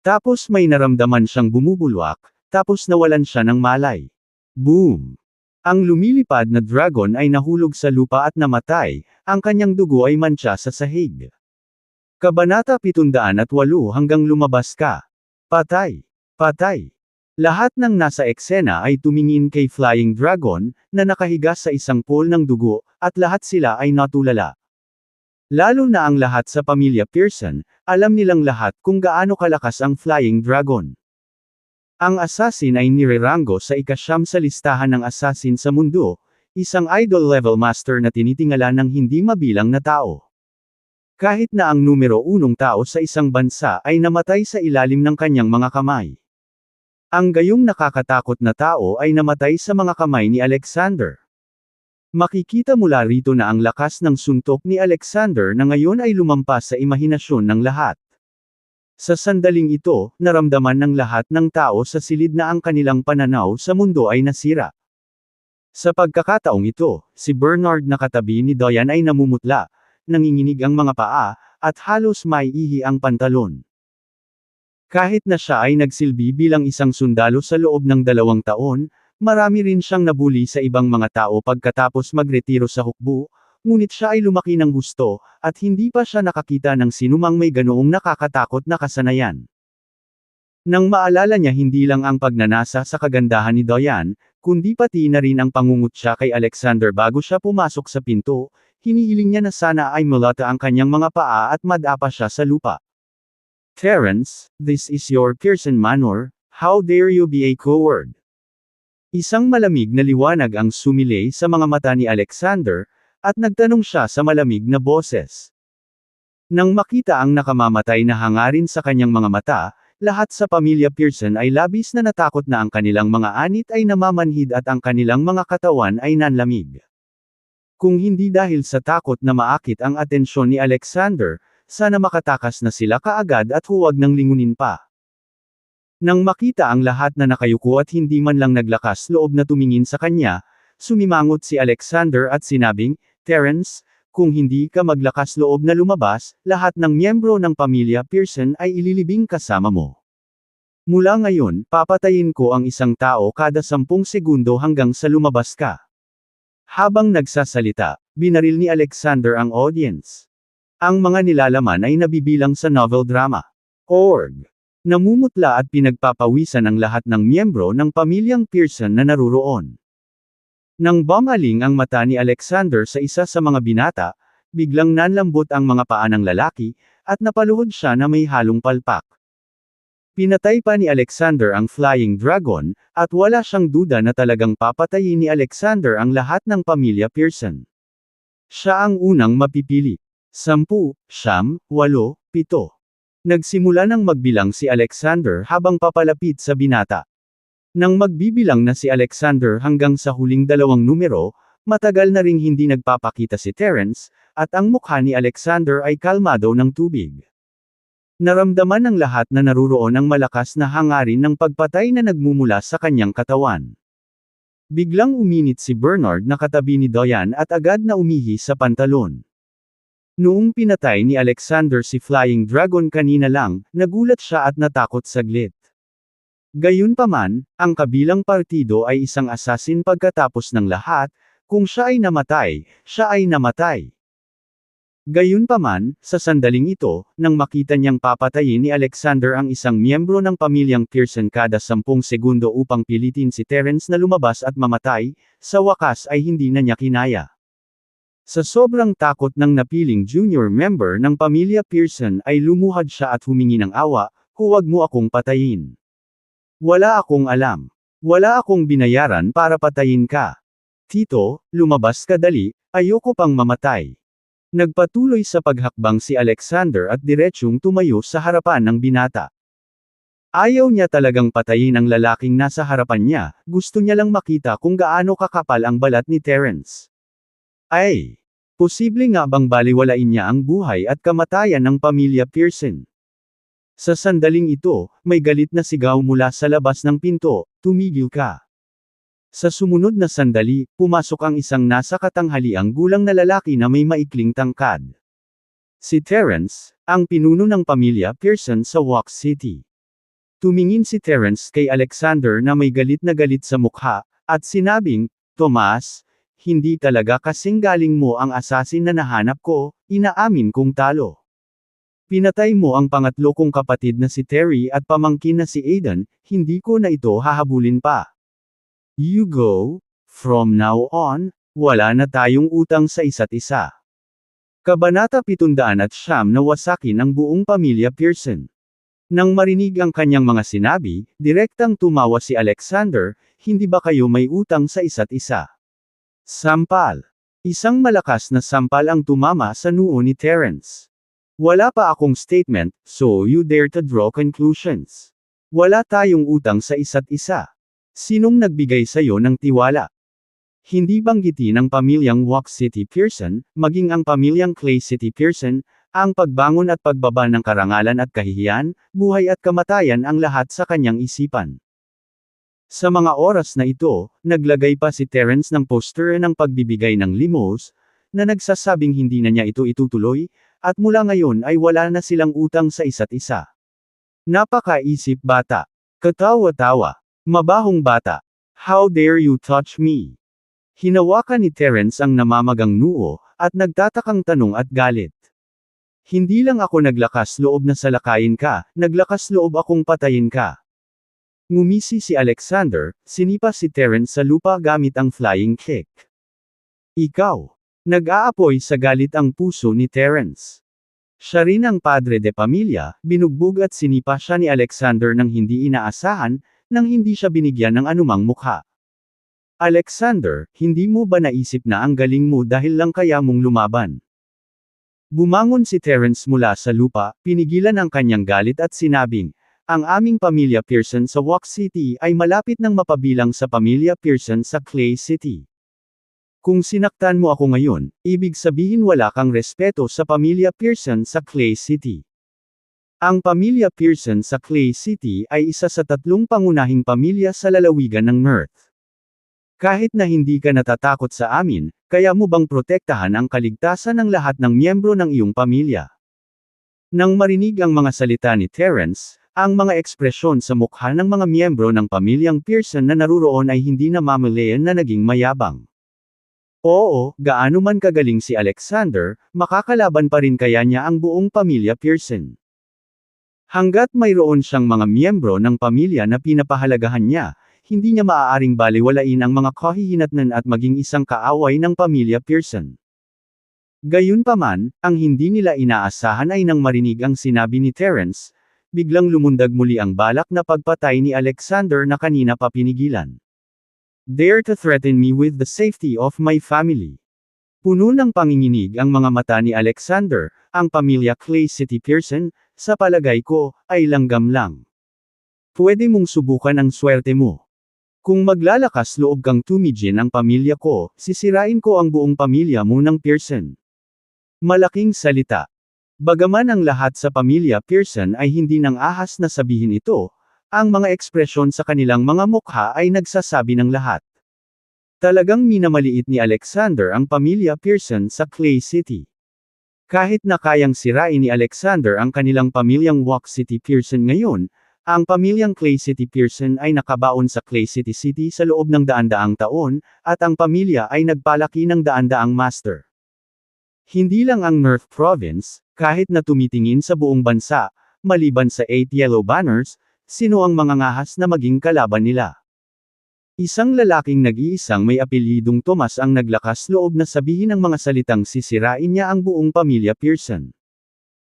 [SPEAKER 1] Tapos may naramdaman siyang bumubulwak, tapos nawalan siya ng malay. Boom! Ang lumilipad na dragon ay nahulog sa lupa at namatay, ang kanyang dugo ay mantsa sa sahig. Kabanata 708 hanggang lumabas ka. Patay. Patay. Lahat ng nasa eksena ay tumingin kay Flying Dragon, na nakahiga sa isang pool ng dugo, at lahat sila ay natulala. Lalo na ang lahat sa pamilya Pearson, alam nilang lahat kung gaano kalakas ang Flying Dragon. Ang assassin ay nirerango sa ika-9 sa listahan ng assassin sa mundo, isang idol-level master na tinitingala ng hindi mabilang na tao. Kahit na ang numero 1 tao sa isang bansa ay namatay sa ilalim ng kanyang mga kamay. Ang gayong nakakatakot na tao ay namatay sa mga kamay ni Alexander. Makikita mula rito na ang lakas ng suntok ni Alexander na ngayon ay lumampas sa imahinasyon ng lahat. Sa sandaling ito, naramdaman ng lahat ng tao sa silid na ang kanilang pananaw sa mundo ay nasira. Sa pagkakataong ito, si Bernard na katabi ni Diane ay namumutla, nanginginig ang mga paa, at halos maiihi ang pantalon. Kahit na siya ay nagsilbi bilang isang sundalo sa loob ng 2 taon, marami rin siyang nabuli sa ibang mga tao pagkatapos magretiro sa hukbo, ngunit siya ay lumaki ng husto, at hindi pa siya nakakita ng sinumang may ganoong nakakatakot na kasanayan. Nang maalala niya hindi lang ang pagnanasa sa kagandahan ni Diane, kundi pati na rin ang pangungutya kay Alexander bago siya pumasok sa pinto, hinihiling niya na sana ay mulata ang kanyang mga paa at madapa siya sa lupa. Terence, this is your Pearson Manor, how dare you be a coward? Isang malamig na liwanag ang sumilay sa mga mata ni Alexander, at nagtanong siya sa malamig na boses. Nang makita ang nakamamatay na hangarin sa kanyang mga mata, lahat sa pamilya Pearson ay labis na natakot na ang kanilang mga anit ay namamanhid at ang kanilang mga katawan ay nanlamig. Kung hindi dahil sa takot na maakit ang atensyon ni Alexander, sana makatakas na sila kaagad at huwag nang lingunin pa. Nang makita ang lahat na nakayuko at hindi man lang naglakas loob na tumingin sa kanya, sumimangot si Alexander at sinabing, "Terence, kung hindi ka maglakas loob na lumabas, lahat ng miyembro ng pamilya Pearson ay ililibing kasama mo. Mula ngayon, papatayin ko ang isang tao kada 10 segundo hanggang sa lumabas ka." Habang nagsasalita, binaril ni Alexander ang audience. Ang mga nilalaman ay nabibilang sa novel drama. Org. Namumutla at pinagpapawisan ang lahat ng miyembro ng pamilyang Pearson na naruroon. Nang bumaling ang mata ni Alexander sa isa sa mga binata, biglang nanlambot ang mga paa ng lalaki, at napaluhod siya na may halong palpak. Pinatay pa ni Alexander ang Flying Dragon, at wala siyang duda na talagang papatayin ni Alexander ang lahat ng pamilya Pearson. Siya ang unang mapipili. 10, 9, 8, 7. Nagsimula nang magbilang si Alexander habang papalapit sa binata. Nang magbibilang na si Alexander hanggang sa huling 2 numero, matagal na ring hindi nagpapakita si Terence, at ang mukha ni Alexander ay kalmado ng tubig. Naramdaman ng lahat na naruroon ang malakas na hangarin ng pagpatay na nagmumula sa kanyang katawan. Biglang uminit si Bernard na katabi ni Diane at agad na umihi sa pantalon. Noong pinatay ni Alexander si Flying Dragon kanina lang, nagulat siya at natakot saglit. Gayunpaman, ang kabilang partido ay isang assassin pagkatapos ng lahat, kung siya ay namatay, siya ay namatay. Gayunpaman, sa sandaling ito, nang makita niyang papatayin ni Alexander ang isang miyembro ng pamilyang Pearson kada 10 segundo upang pilitin si Terence na lumabas at mamatay, sa wakas ay hindi na niya kinaya. Sa sobrang takot ng napiling junior member ng pamilya Pearson ay lumuhad siya at humingi ng awa, "Huwag mo akong patayin. Wala akong alam. Wala akong binayaran para patayin ka. Tito, lumabas ka dali, ayoko pang mamatay." Nagpatuloy sa paghakbang si Alexander at diretsyong tumayo sa harapan ng binata. Ayaw niya talagang patayin ang lalaking nasa harapan niya, gusto niya lang makita kung gaano kakapal ang balat ni Terence. Ay! Posible nga bang baliwalain niya ang buhay at kamatayan ng pamilya Pearson? Sa sandaling ito, may galit na sigaw mula sa labas ng pinto, "Tumigil ka!" Sa sumunod na sandali, pumasok ang isang nasa katanghaliang gulang na lalaki na may maikling tangkad. Si Terence, ang pinuno ng pamilya Pearson sa Wax City. Tumingin si Terence kay Alexander na may galit na galit sa mukha, at sinabing, "Tomas, hindi talaga kasing galing mo ang assassin na nahanap ko, inaamin kong talo. Pinatay mo ang pangatlo kong kapatid na si Terry at pamangkin na si Aidan, hindi ko na ito hahabulin pa. You go, from now on, wala na tayong utang sa isa't isa." Kabanata 709 na wasakin ang buong pamilya Pearson. Nang marinig ang kanyang mga sinabi, direktang tumawa si Alexander, "Hindi ba kayo may utang sa isa't isa?" Sampal. Isang malakas na sampal ang tumama sa noo ni Terence. "Wala pa akong statement, so you dare to draw conclusions. Wala tayong utang sa isa't isa. Sinong nagbigay sa'yo ng tiwala?" Hindi banggitin ng pamilyang Wax City Pearson, maging ang pamilyang Clay City Pearson, ang pagbangon at pagbaba ng karangalan at kahihiyan, buhay at kamatayan ang lahat sa kanyang isipan. Sa mga oras na ito, naglagay pa si Terence ng poster ng pagbibigay ng limos, na nagsasabing hindi na niya ito itutuloy, at mula ngayon ay wala na silang utang sa isa't isa. Napakaisip bata. Katawa-tawa. Mabahong bata. How dare you touch me? Hinawakan ni Terence ang namamagang noo, at nagtatakang tanong at galit. "Hindi lang ako naglakas loob na salakayin ka, naglakas loob akong patayin ka." Ngumisi si Alexander, sinipa si Terence sa lupa gamit ang flying kick. "Ikaw!" Nag-aapoy sa galit ang puso ni Terence. Siya rin ang padre de pamilya, binugbog at sinipa siya ni Alexander nang hindi inaasahan, nang hindi siya binigyan ng anumang mukha. "Alexander, hindi mo ba naisip na ang galing mo dahil lang kaya mong lumaban? Bumangon si Terence mula sa lupa, pinigilan ang kanyang galit at sinabing, ang aming pamilya Pearson sa Walk City ay malapit ng mapabilang sa pamilya Pearson sa Clay City. Kung sinaktan mo ako ngayon, ibig sabihin wala kang respeto sa pamilya Pearson sa Clay City. Ang pamilya Pearson sa Clay City ay isa sa 3 pangunahing pamilya sa lalawigan ng North. Kahit na hindi ka natatakot sa amin, kaya mo bang protektahan ang kaligtasan ng lahat ng miyembro ng iyong pamilya? Nang marinig ang mga salita ni Terence, ang mga ekspresyon sa mukha ng mga miyembro ng pamilyang Pearson na naruroon ay hindi na mamalayan na naging mayabang. Oo, gaano man kagaling si Alexander, makakalaban pa rin kaya niya ang buong pamilya Pearson. Hanggat mayroon siyang mga miyembro ng pamilya na pinapahalagahan niya, hindi niya maaaring balewalain ang mga kahihinatnan at maging isang kaaway ng pamilya Pearson. Gayunpaman, ang hindi nila inaasahan ay nang marinig ang sinabi ni Terence, biglang lumundag muli ang balak na pagpatay ni Alexander na kanina pa pinigilan. Dare to threaten me with the safety of my family. Puno ng panginginig ang mga mata ni Alexander, ang pamilya Clay City Pearson, sa palagay ko, ay langgam lang. Pwede mong subukan ang swerte mo. Kung maglalakas loob kang tumigin ang pamilya ko, sisirain ko ang buong pamilya mo ng Pearson. Malaking salita. Bagaman ang lahat sa pamilya Pearson ay hindi nang ahas na sabihin ito, ang mga ekspresyon sa kanilang mga mukha ay nagsasabi ng lahat. Talagang minamaliit ni Alexander ang pamilya Pearson sa Clay City. Kahit na kayang sirain ni Alexander ang kanilang pamilyang Walk City Pearson ngayon, ang pamilyang Clay City Pearson ay nakabaon sa Clay City City sa loob ng daan-daang taon, at ang pamilya ay nagpalaki ng daan-daang master. Hindi lang ang North Province, kahit na tumitingin sa buong bansa, maliban sa 8 Yellow Banners, sino ang mangangahas na maging kalaban nila? Isang lalaking nag-iisang may apelyidong Tomas ang naglakas loob na sabihin ang mga salitang sisirain niya ang buong pamilya Pearson.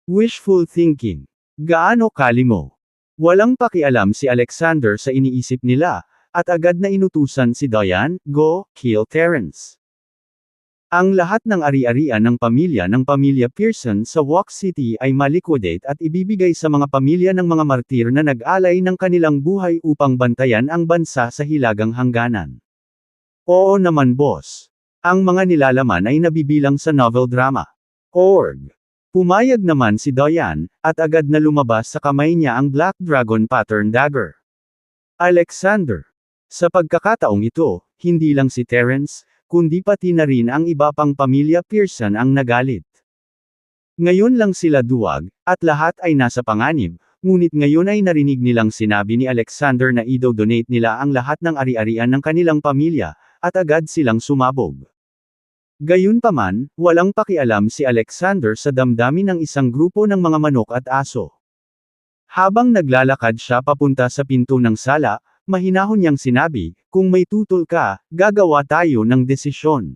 [SPEAKER 1] Wishful thinking. Gaano kalimo? Walang pakialam si Alexander sa iniisip nila, at agad na inutusan si Diane, go, kill Terence. Ang lahat ng ari-arian ng pamilya Pearson sa Walk City ay maliquidate at ibibigay sa mga pamilya ng mga martir na nag-alay ng kanilang buhay upang bantayan ang bansa sa hilagang hangganan. Oo naman boss. Ang mga nilalaman ay nabibilang sa novel drama. Org. Pumayag naman si Diane, at agad na lumabas sa kamay niya ang Black Dragon Pattern Dagger. Alexander. Sa pagkakataong ito, hindi lang si Terence, kundi pati na rin ang iba pang pamilya Pearson ang nagalit. Ngayon lang sila duwag, at lahat ay nasa panganib, ngunit ngayon ay narinig nilang sinabi ni Alexander na i-donate nila ang lahat ng ari-arian ng kanilang pamilya, at agad silang sumabog. Gayunpaman, walang pakialam si Alexander sa damdamin ng isang grupo ng mga manok at aso. Habang naglalakad siya papunta sa pinto ng sala, mahinahon niyang sinabi, kung may tutol ka, gagawa tayo ng desisyon.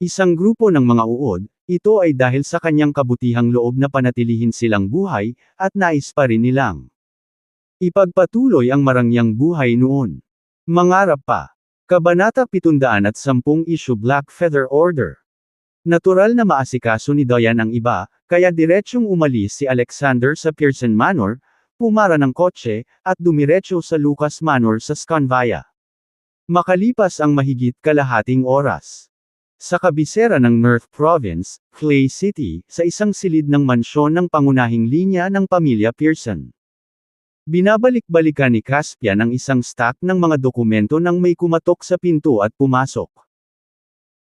[SPEAKER 1] Isang grupo ng mga uod, ito ay dahil sa kanyang kabutihang loob na panatilihin silang buhay, at nais pa rin nilang ipagpatuloy ang marangyang buhay noon. Mangarap pa. Kabanata 710 Issue Black Feather Order. Natural na maasikaso ni Diane ang iba, kaya diretsyong umalis si Alexander sa Pearson Manor, pumara ng kotse, at dumiretso sa Lucas Manor sa Scanvia. Makalipas ang mahigit kalahating oras. Sa kabisera ng North Province, Clay City, sa isang silid ng mansyon ng pangunahing linya ng pamilya Pearson. Binabalik-balikan ni Caspian ang isang stack ng mga dokumento nang may kumatok sa pinto at pumasok.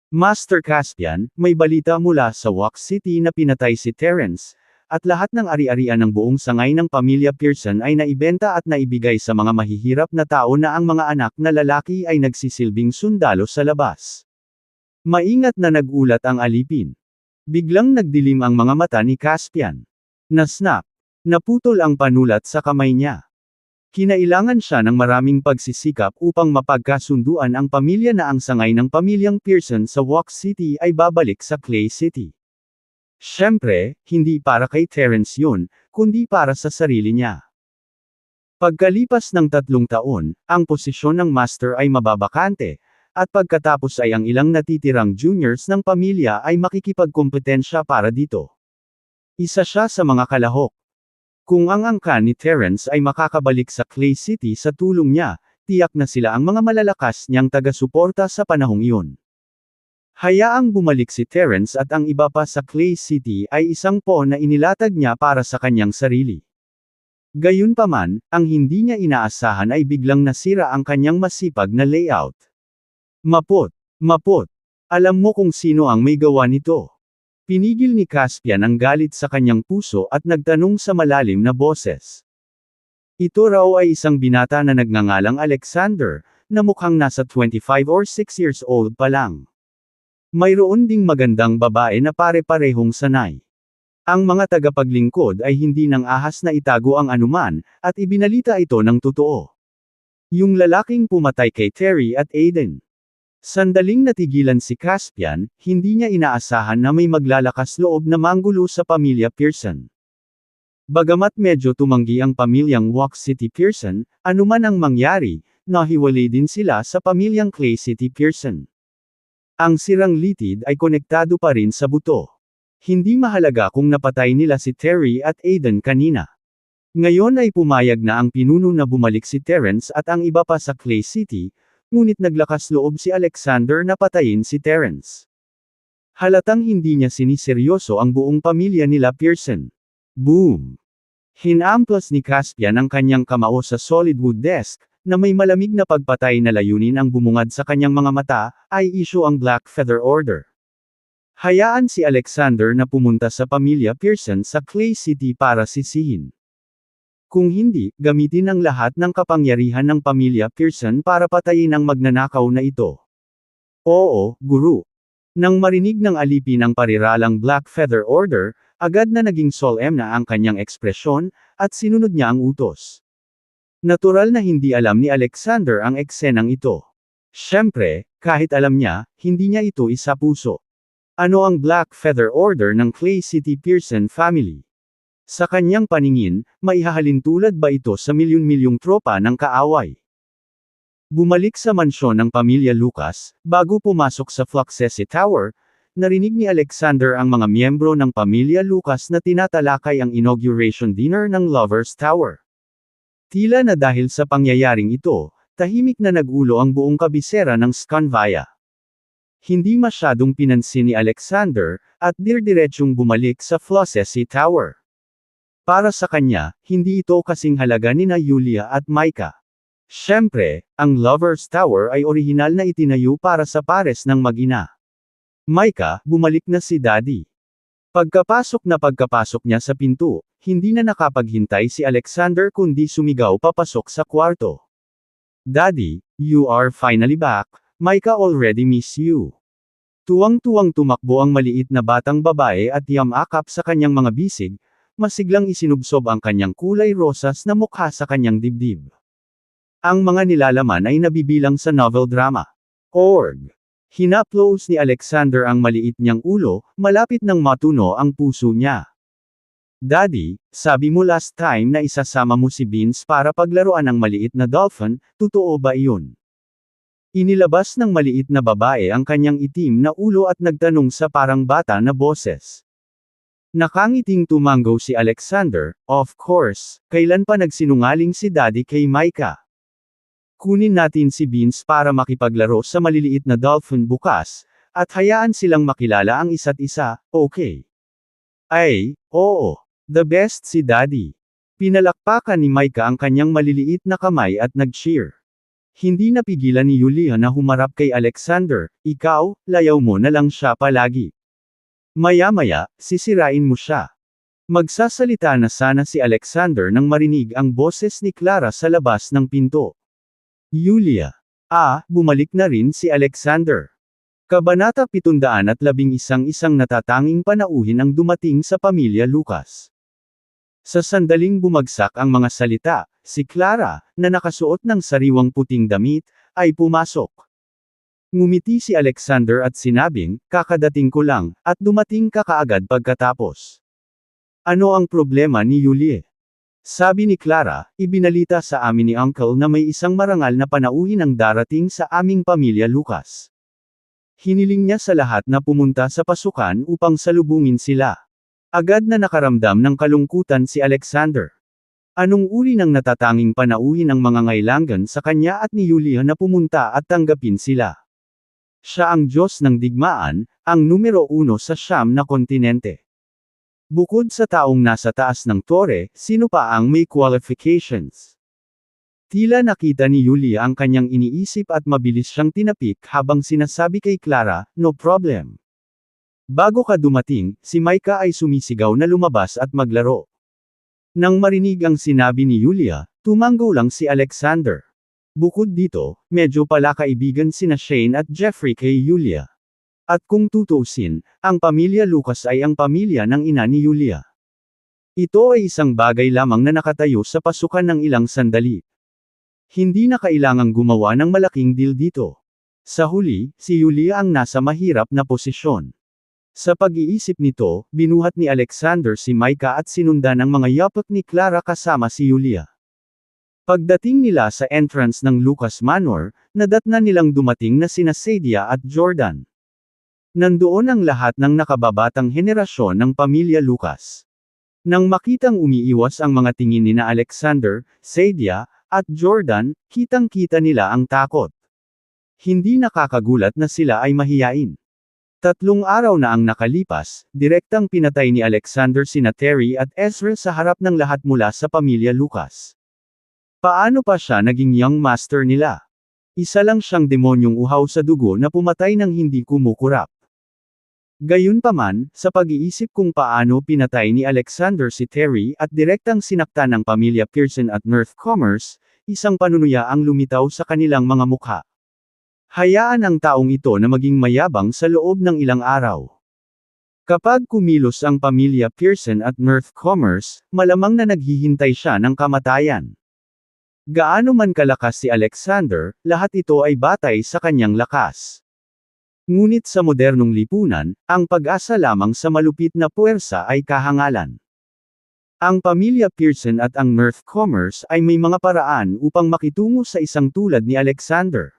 [SPEAKER 1] Master Caspian, may balita mula sa Walk City na pinatay si Terence, at lahat ng ari-arian ng buong sangay ng pamilya Pearson ay naibenta at naibigay sa mga mahihirap na tao na ang mga anak na lalaki ay nagsisilbing sundalo sa labas. Maingat na nagulat ang alipin. Biglang nagdilim ang mga mata ni Caspian. Nasnap. Naputol ang panulat sa kamay niya. Kinailangan siya ng maraming pagsisikap upang mapagkasunduan ang pamilya na ang sangay ng pamilyang Pearson sa Walk City ay babalik sa Clay City. Siyempre, hindi para kay Terence yun, kundi para sa sarili niya. Pagkalipas ng 3 taon, ang posisyon ng master ay mababakante, at pagkatapos ay ang ilang natitirang juniors ng pamilya ay makikipagkompetensya para dito. Isa siya sa mga kalahok. Kung ang angkan ni Terence ay makakabalik sa Clay City sa tulong niya, tiyak na sila ang mga malalakas niyang taga-suporta sa panahong iyon. Hayaang bumalik si Terence at ang iba pa sa Clay City ay isang pawn na inilatag niya para sa kanyang sarili. Gayunpaman, ang hindi niya inaasahan ay biglang nasira ang kanyang masipag na layout. Mapot! Mapot! Alam mo kung sino ang may gawa nito. Pinigil ni Caspian ang galit sa kanyang puso at nagtanong sa malalim na boses. Ito raw ay isang binata na nagngangalang Alexander, na mukhang nasa 25 or 6 years old pa lang. Mayroon ding magandang babae na pare-parehong sanay. Ang mga tagapaglingkod ay hindi nang ahas na itago ang anuman, at ibinalita ito ng totoo. Yung lalaking pumatay kay Terry at Aiden. Sandaling natigilan si Caspian, hindi niya inaasahan na may maglalakas loob na manggulo sa pamilya Pearson. Bagamat medyo tumanggi ang pamilyang Walk City Pearson, anuman ang mangyari, nahiwalay din sila sa pamilyang Clay City Pearson. Ang sirang litid ay konektado pa rin sa buto. Hindi mahalaga kung napatay nila si Terry at Aiden kanina. Ngayon ay pumayag na ang pinuno na bumalik si Terence at ang iba pa sa Clay City, ngunit naglakas loob si Alexander na patayin si Terence. Halatang hindi niya siniseryoso ang buong pamilya nila Pearson. Boom! Hinamplas ni Caspian ang kanyang kamao sa solid wood desk, na may malamig na pagpatay na layunin ang bumungad sa kanyang mga mata, ay issue ang Black Feather Order. Hayaan si Alexander na pumunta sa pamilya Pearson sa Clay City para sisihin. Kung hindi, gamitin ang lahat ng kapangyarihan ng pamilya Pearson para patayin ang magnanakaw na ito. Oo, guru. Nang marinig ng alipin ang pariralang Black Feather Order, agad na naging solemn na ang kanyang ekspresyon, at sinunod niya ang utos. Natural na hindi alam ni Alexander ang eksenang ito. Siyempre, kahit alam niya, hindi niya ito isapuso. Ano ang Black Feather Order ng Clay City Pearson family? Sa kanyang paningin, maihahalintulad ba ito sa milyon-milyong tropa ng kaaway? Bumalik sa mansyon ng pamilya Lucas, bago pumasok sa Fluxesi Tower, narinig ni Alexander ang mga miyembro ng pamilya Lucas na tinatalakay ang inauguration dinner ng Lovers Tower. Tila na dahil sa pangyayaring ito, tahimik na nag-ulo ang buong kabisera ng Scanvia. Hindi masyadong pinansin ni Alexander, at dirdiretsong bumalik sa Fluxesi Tower. Para sa kanya, hindi ito kasing halaga nina Yulia at Micah. Siyempre, ang Lovers Tower ay orihinal na itinayo para sa pares ng mag-ina. Micah, bumalik na si Daddy. Pagkapasok niya sa pinto, hindi na nakapaghintay si Alexander kundi sumigaw papasok sa kwarto. Daddy, you are finally back. Micah already miss you. Tuwang-tuwang tumakbo ang maliit na batang babae at yamakap sa kanyang mga bisig, masiglang isinubsob ang kanyang kulay rosas na mukha sa kanyang dibdib. Ang mga nilalaman ay nabibilang sa novel drama. Org. Hinaplos ni Alexander ang maliit niyang ulo, malapit nang matuno ang puso niya. Daddy, sabi mo last time na isasama mo si Beans para paglaruan ng maliit na dolphin, totoo ba iyon? Inilabas ng maliit na babae ang kanyang itim na ulo at nagtanong sa parang bata na boses. Nakangiting tumanggo si Alexander, of course, kailan pa nagsinungaling si Daddy kay Micah? Kunin natin si Beans para makipaglaro sa maliliit na dolphin bukas, at hayaan silang makilala ang isa't isa, okay? Ay, oo, the best si Daddy. Pinalakpakan ni Micah ang kanyang maliliit na kamay at nag-cheer. Hindi napigilan ni Yulia na humarap kay Alexander, ikaw, layaw mo na lang siya palagi. Maya-maya, sisirain mo siya. Magsasalita na sana si Alexander nang marinig ang boses ni Clara sa labas ng pinto. Yulia. Bumalik na rin si Alexander. Kabanata 711 isang natatanging panauhin ang dumating sa pamilya Lucas. Sa sandaling bumagsak ang mga salita, si Clara, na nakasuot ng sariwang puting damit, ay pumasok. Ngumiti si Alexander at sinabing, kakadating ko lang, at dumating ka kaagad pagkatapos. Ano ang problema ni Yulie? Sabi ni Clara, ibinalita sa amin ni Uncle na may isang marangal na panauhin ang darating sa aming pamilya Lucas. Hiniling niya sa lahat na pumunta sa pasukan upang salubungin sila. Agad na nakaramdam ng kalungkutan si Alexander. Anong uri ng natatanging panauhin ang mga ngailangan sa kanya at ni Yulia na pumunta at tanggapin sila? Siya ang Diyos ng digmaan, ang numero 1 sa 9 na kontinente. Bukod sa taong nasa taas ng tore, sino pa ang may qualifications? Tila nakita ni Yulia ang kanyang iniisip at mabilis siyang tinapik habang sinasabi kay Clara, "No problem." Bago ka dumating, si Micah ay sumisigaw na lumabas at maglaro. Nang marinig ang sinabi ni Yulia, tumanggo lang si Alexander. Bukod dito, medyo pala kaibigan sina Shane at Jeffrey kay Yulia. At kung tutuusin, ang pamilya Lucas ay ang pamilya ng ina ni Yulia. Ito ay isang bagay lamang na nakatayo sa pasukan ng ilang sandali. Hindi na kailangang gumawa ng malaking deal dito. Sa huli, si Yulia ang nasa mahirap na posisyon. Sa pag-iisip nito, binuhat ni Alexander si Micah at sinundan ang mga yapak ni Clara kasama si Yulia. Pagdating nila sa entrance ng Lucas Manor, nadatna nilang dumating na sina Sadia at Jordan. Nandoon ang lahat ng nakababatang henerasyon ng pamilya Lucas. Nang makitang umiiwas ang mga tingin ni na Alexander, Sadia, at Jordan, kitang-kita nila ang takot. Hindi nakakagulat na sila ay mahiyain. 3 araw na ang nakalipas, direktang pinatay ni Alexander sina Terry at Ezra sa harap ng lahat mula sa pamilya Lucas. Paano pa siya naging young master nila? Isa lang siyang demonyong uhaw sa dugo na pumatay ng hindi kumukurap. Gayunpaman, sa pag-iisip kung paano pinatay ni Alexander si Terry at direktang sinaktan ng pamilya Pearson at North Commerce, isang panunuya ang lumitaw sa kanilang mga mukha. Hayaan ang taong ito na maging mayabang sa loob ng ilang araw. Kapag kumilos ang pamilya Pearson at North Commerce, malamang na naghihintay siya ng kamatayan. Gaano man kalakas si Alexander, lahat ito ay batay sa kanyang lakas. Ngunit sa modernong lipunan, ang pag-asa lamang sa malupit na puwersa ay kahangalan. Ang pamilya Pearson at ang North Commerce ay may mga paraan upang makitungo sa isang tulad ni Alexander.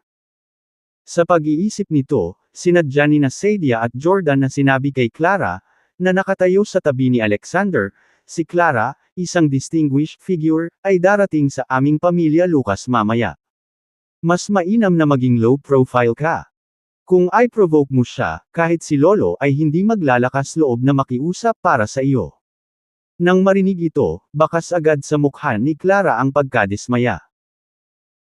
[SPEAKER 1] Sa pag-iisip nito, sinadya ni na Sadia at Jordan na sinabi kay Clara, na nakatayo sa tabi ni Alexander, si Clara, isang distinguished figure, ay darating sa aming pamilya Lucas mamaya. Mas mainam na maging low profile ka. Kung i-provoke mo siya, kahit si Lolo ay hindi maglalakas loob na makiusap para sa iyo. Nang marinig ito, bakas agad sa mukha ni Clara ang pagkadismaya.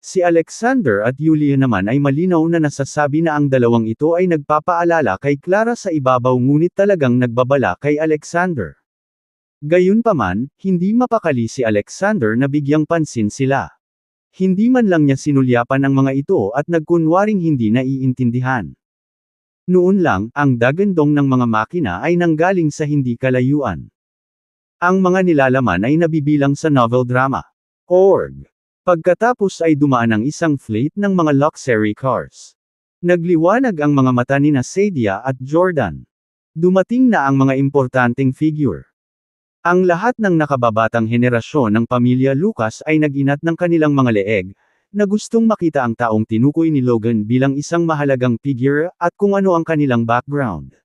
[SPEAKER 1] Si Alexander at Yulia naman ay malinaw na nasasabi na ang dalawang ito ay nagpapaalala kay Clara sa ibabaw ngunit talagang nagbabala kay Alexander. Gayunpaman, hindi mapakali si Alexander na bigyang pansin sila. Hindi man lang niya sinulyapan ang mga ito at nagkunwaring hindi naiintindihan. Noon lang, ang dagandong ng mga makina ay nanggaling sa hindi kalayuan. Ang mga nilalaman ay nabibilang sa novel drama. Org. Pagkatapos ay dumaan ang isang fleet ng mga luxury cars. Nagliwanag ang mga mata ni na Sadia at Jordan. Dumating na ang mga importanteng figure. Ang lahat ng nakababatang henerasyon ng pamilya Lucas ay nag-inat ng kanilang mga leeg, na gustong makita ang taong tinukoy ni Logan bilang isang mahalagang figure, at kung ano ang kanilang background.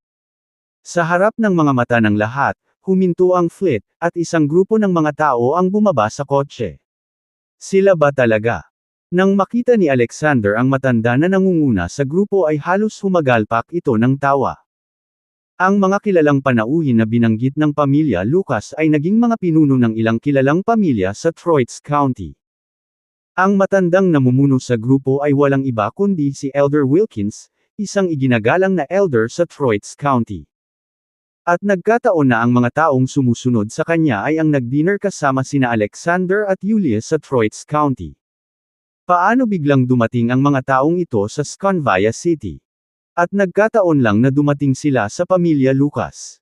[SPEAKER 1] Sa harap ng mga mata ng lahat, huminto ang fleet, at isang grupo ng mga tao ang bumaba sa kotse. Sila ba talaga? Nang makita ni Alexander ang matanda na nangunguna sa grupo ay halos humagalpak ito ng tawa. Ang mga kilalang panauhin na binanggit ng pamilya Lucas ay naging mga pinuno ng ilang kilalang pamilya sa Troitz County. Ang matandang namumuno sa grupo ay walang iba kundi si Elder Wilkins, isang iginagalang na elder sa Troitz County. At nagkataon na ang mga taong sumusunod sa kanya ay ang nag-dinner kasama sina Alexander at Yulia sa Troitz County. Paano biglang dumating ang mga taong ito sa Sconvia City? At nagkataon lang na dumating sila sa pamilya Lucas.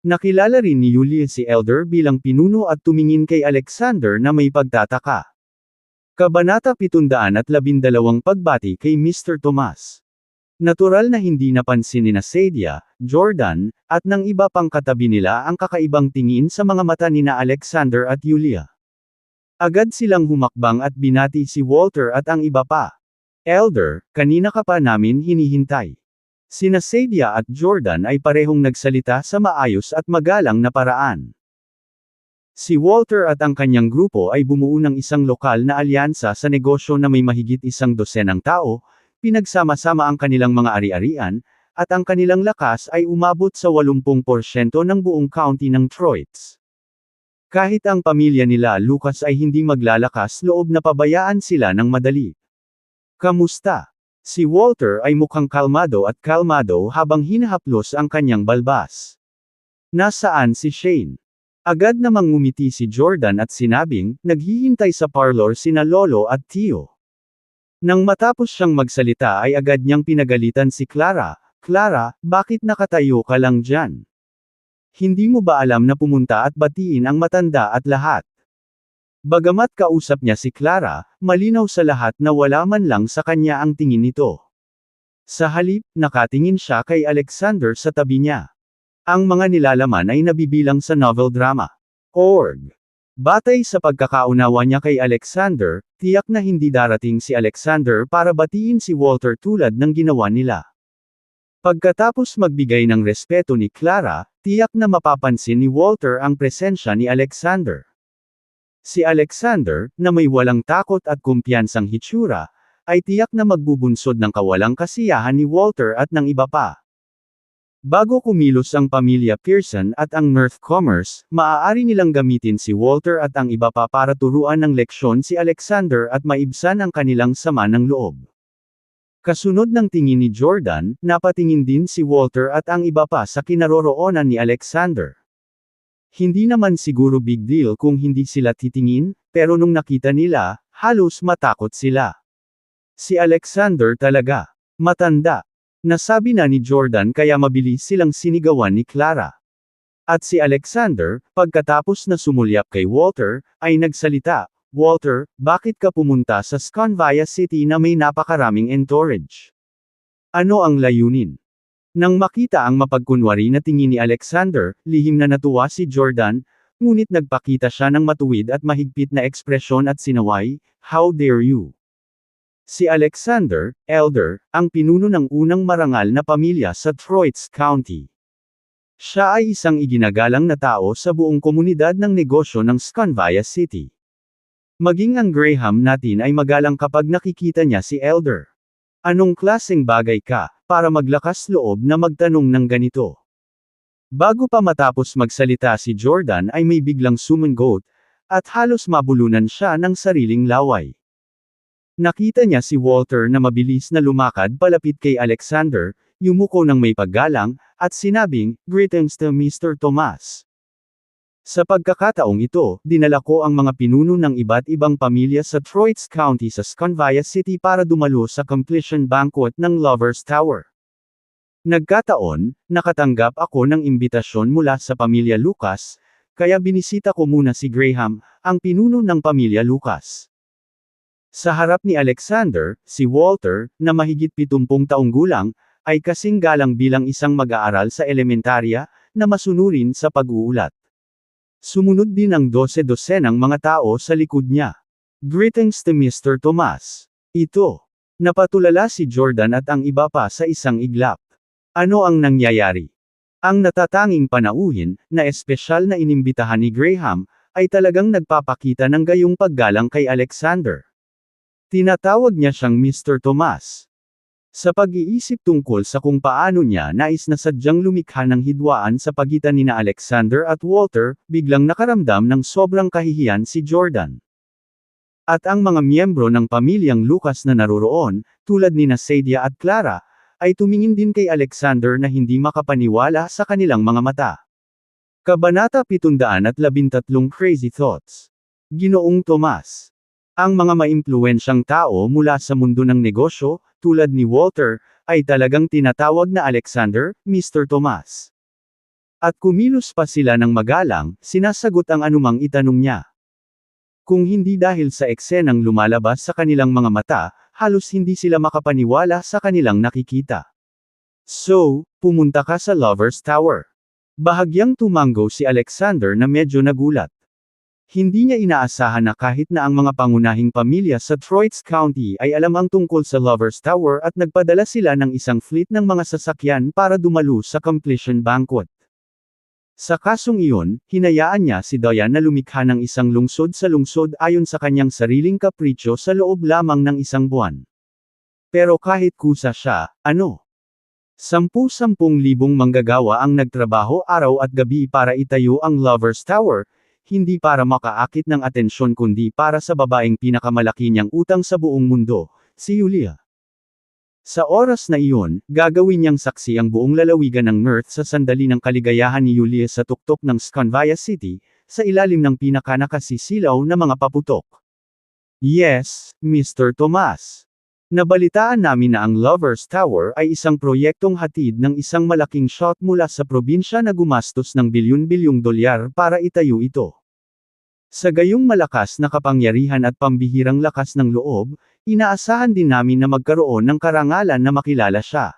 [SPEAKER 1] Nakilala rin ni Yulia si Elder bilang pinuno at tumingin kay Alexander na may pagtataka. Kabanata 712 Pagbati kay Mr. Tomas. Natural na hindi napansin ni na Sadia, Jordan, at ng iba pang katabi nila ang kakaibang tingin sa mga mata ni na Alexander at Yulia. Agad silang humakbang at binati si Walter at ang iba pa. Elder, kanina ka pa namin hinihintay. Sina Sadia at Jordan ay parehong nagsalita sa maayos at magalang na paraan. Si Walter at ang kanyang grupo ay bumuo ng isang lokal na alyansa sa negosyo na may mahigit 100 tao, pinagsama-sama ang kanilang mga ari-arian, at ang kanilang lakas ay umabot sa 80% ng buong county ng Troitz. Kahit ang pamilya nila Lucas ay hindi maglalakas loob na pabayaan sila ng madali. Kamusta? Si Walter ay mukhang kalmado habang hinahaplos ang kanyang balbas. Nasaan si Shane? Agad namang ngumiti si Jordan at sinabing, naghihintay sa parlor sina Lolo at Tio. Nang matapos siyang magsalita ay agad niyang pinagalitan si Clara, Clara, bakit nakatayo ka lang dyan? Hindi mo ba alam na pumunta at batiin ang matanda at lahat? Bagamat kausap niya si Clara, malinaw sa lahat na wala man lang sa kanya ang tingin nito. Sa halip, nakatingin siya kay Alexander sa tabi niya. Ang mga nilalaman ay nabibilang sa novel drama. Org. Batay sa pagkakaunawa niya kay Alexander, tiyak na hindi darating si Alexander para batiin si Walter tulad ng ginawa nila. Pagkatapos magbigay ng respeto ni Clara, tiyak na mapapansin ni Walter ang presensya ni Alexander. Si Alexander, na may walang takot at kumpiyansang hitsura, ay tiyak na magbubunsod ng kawalang kasiyahan ni Walter at ng iba pa. Bago kumilos ang pamilya Pearson at ang North Commerce, maaari nilang gamitin si Walter at ang iba pa para turuan ng leksyon si Alexander at maibsan ang kanilang sama ng loob. Kasunod ng tingin ni Jordan, napatingin din si Walter at ang iba pa sa kinaroroonan ni Alexander. Hindi naman siguro big deal kung hindi sila titingin, pero nung nakita nila, halos matakot sila. Si Alexander talaga. Matanda. Nasabi na ni Jordan kaya mabilis silang sinigawan ni Clara. At si Alexander, pagkatapos na sumulyap kay Walter, ay nagsalita, Walter, bakit ka pumunta sa Sconvia City na may napakaraming entourage? Ano ang layunin? Nang makita ang mapagkunwari na tingin ni Alexander, lihim na natuwa si Jordan, ngunit nagpakita siya ng matuwid at mahigpit na ekspresyon at sinaway, how dare you? Si Alexander, elder, ang pinuno ng unang marangal na pamilya sa Troitz County. Siya ay isang iginagalang na tao sa buong komunidad ng negosyo ng Sconvia City. Maging ang Graham natin ay magalang kapag nakikita niya si Elder. Anong klaseng bagay ka, para maglakas loob na magtanong ng ganito? Bago pa matapos magsalita si Jordan ay may biglang sumangot, at halos mabulunan siya ng sariling laway. Nakita niya si Walter na mabilis na lumakad palapit kay Alexander, yumuko ng may paggalang, at sinabing, greetings to Mr. Tomas. Sa pagkakataong ito, dinala ko ang mga pinuno ng iba't ibang pamilya sa Troitz County sa Sconvia City para dumalo sa completion banquet ng Lovers Tower. Nagkataon, nakatanggap ako ng imbitasyon mula sa pamilya Lucas, kaya binisita ko muna si Graham, ang pinuno ng pamilya Lucas. Sa harap ni Alexander, si Walter, na mahigit 70 taong gulang, ay kasing galang bilang isang mag-aaral sa elementarya, na masunurin sa pag-uulat. Sumunod din ang 12-dosenang mga tao sa likod niya. Greetings to Mr. Tomas. Ito. Napatulala si Jordan at ang iba pa sa isang iglap. Ano ang nangyayari? Ang natatanging panauhin, na espesyal na inimbitahan ni Graham, ay talagang nagpapakita ng gayong paggalang kay Alexander. Tinatawag niya siyang Mr. Tomas. Sa pag-iisip tungkol sa kung paano niya nais na sadyang lumikha ng hidwaan sa pagitan nina Alexander at Walter, biglang nakaramdam ng sobrang kahihiyan si Jordan. At ang mga miyembro ng pamilyang Lucas na naroroon, tulad nina Sadia at Clara, ay tumingin din kay Alexander na hindi makapaniwala sa kanilang mga mata. Kabanata 713 Crazy Thoughts. Ginoong Tomas. Ang mga maimpluwensyang tao mula sa mundo ng negosyo, tulad ni Walter, ay talagang tinatawag na Alexander, Mr. Tomas. At kumilos pa sila ng magalang, sinasagot ang anumang itanong niya. Kung hindi dahil sa eksenang lumalabas sa kanilang mga mata, halos hindi sila makapaniwala sa kanilang nakikita. So, pumunta ka sa Lovers Tower. Bahagyang tumango si Alexander na medyo nagulat. Hindi niya inaasahan na kahit na ang mga pangunahing pamilya sa Troitz County ay alam ang tungkol sa Lovers Tower at nagpadala sila ng isang fleet ng mga sasakyan para dumalo sa completion banquet. Sa kasong iyon, hinayaan niya si Diane na lumikha ng isang lungsod sa lungsod ayon sa kanyang sariling kapritsyo sa loob lamang ng isang buwan. Pero kahit kusa siya, 10,000 manggagawa ang nagtrabaho araw at gabi para itayo ang Lovers Tower, hindi para makaakit ng atensyon kundi para sa babaeng pinakamalaki niyang utang sa buong mundo, si Yulia. Sa oras na iyon, gagawin niyang saksi ang buong lalawigan ng Mirth sa sandali ng kaligayahan ni Yulia sa tuktok ng Scanvia City, sa ilalim ng pinakanakasisilaw na mga paputok. Yes, Mr. Tomas. Nabalitaan namin na ang Lovers Tower ay isang proyektong hatid ng isang malaking shot mula sa probinsya na gumastos ng bilyon-bilyong dolyar para itayo ito. Sa gayong malakas na kapangyarihan at pambihirang lakas ng loob, inaasahan din namin na magkaroon ng karangalan na makilala siya.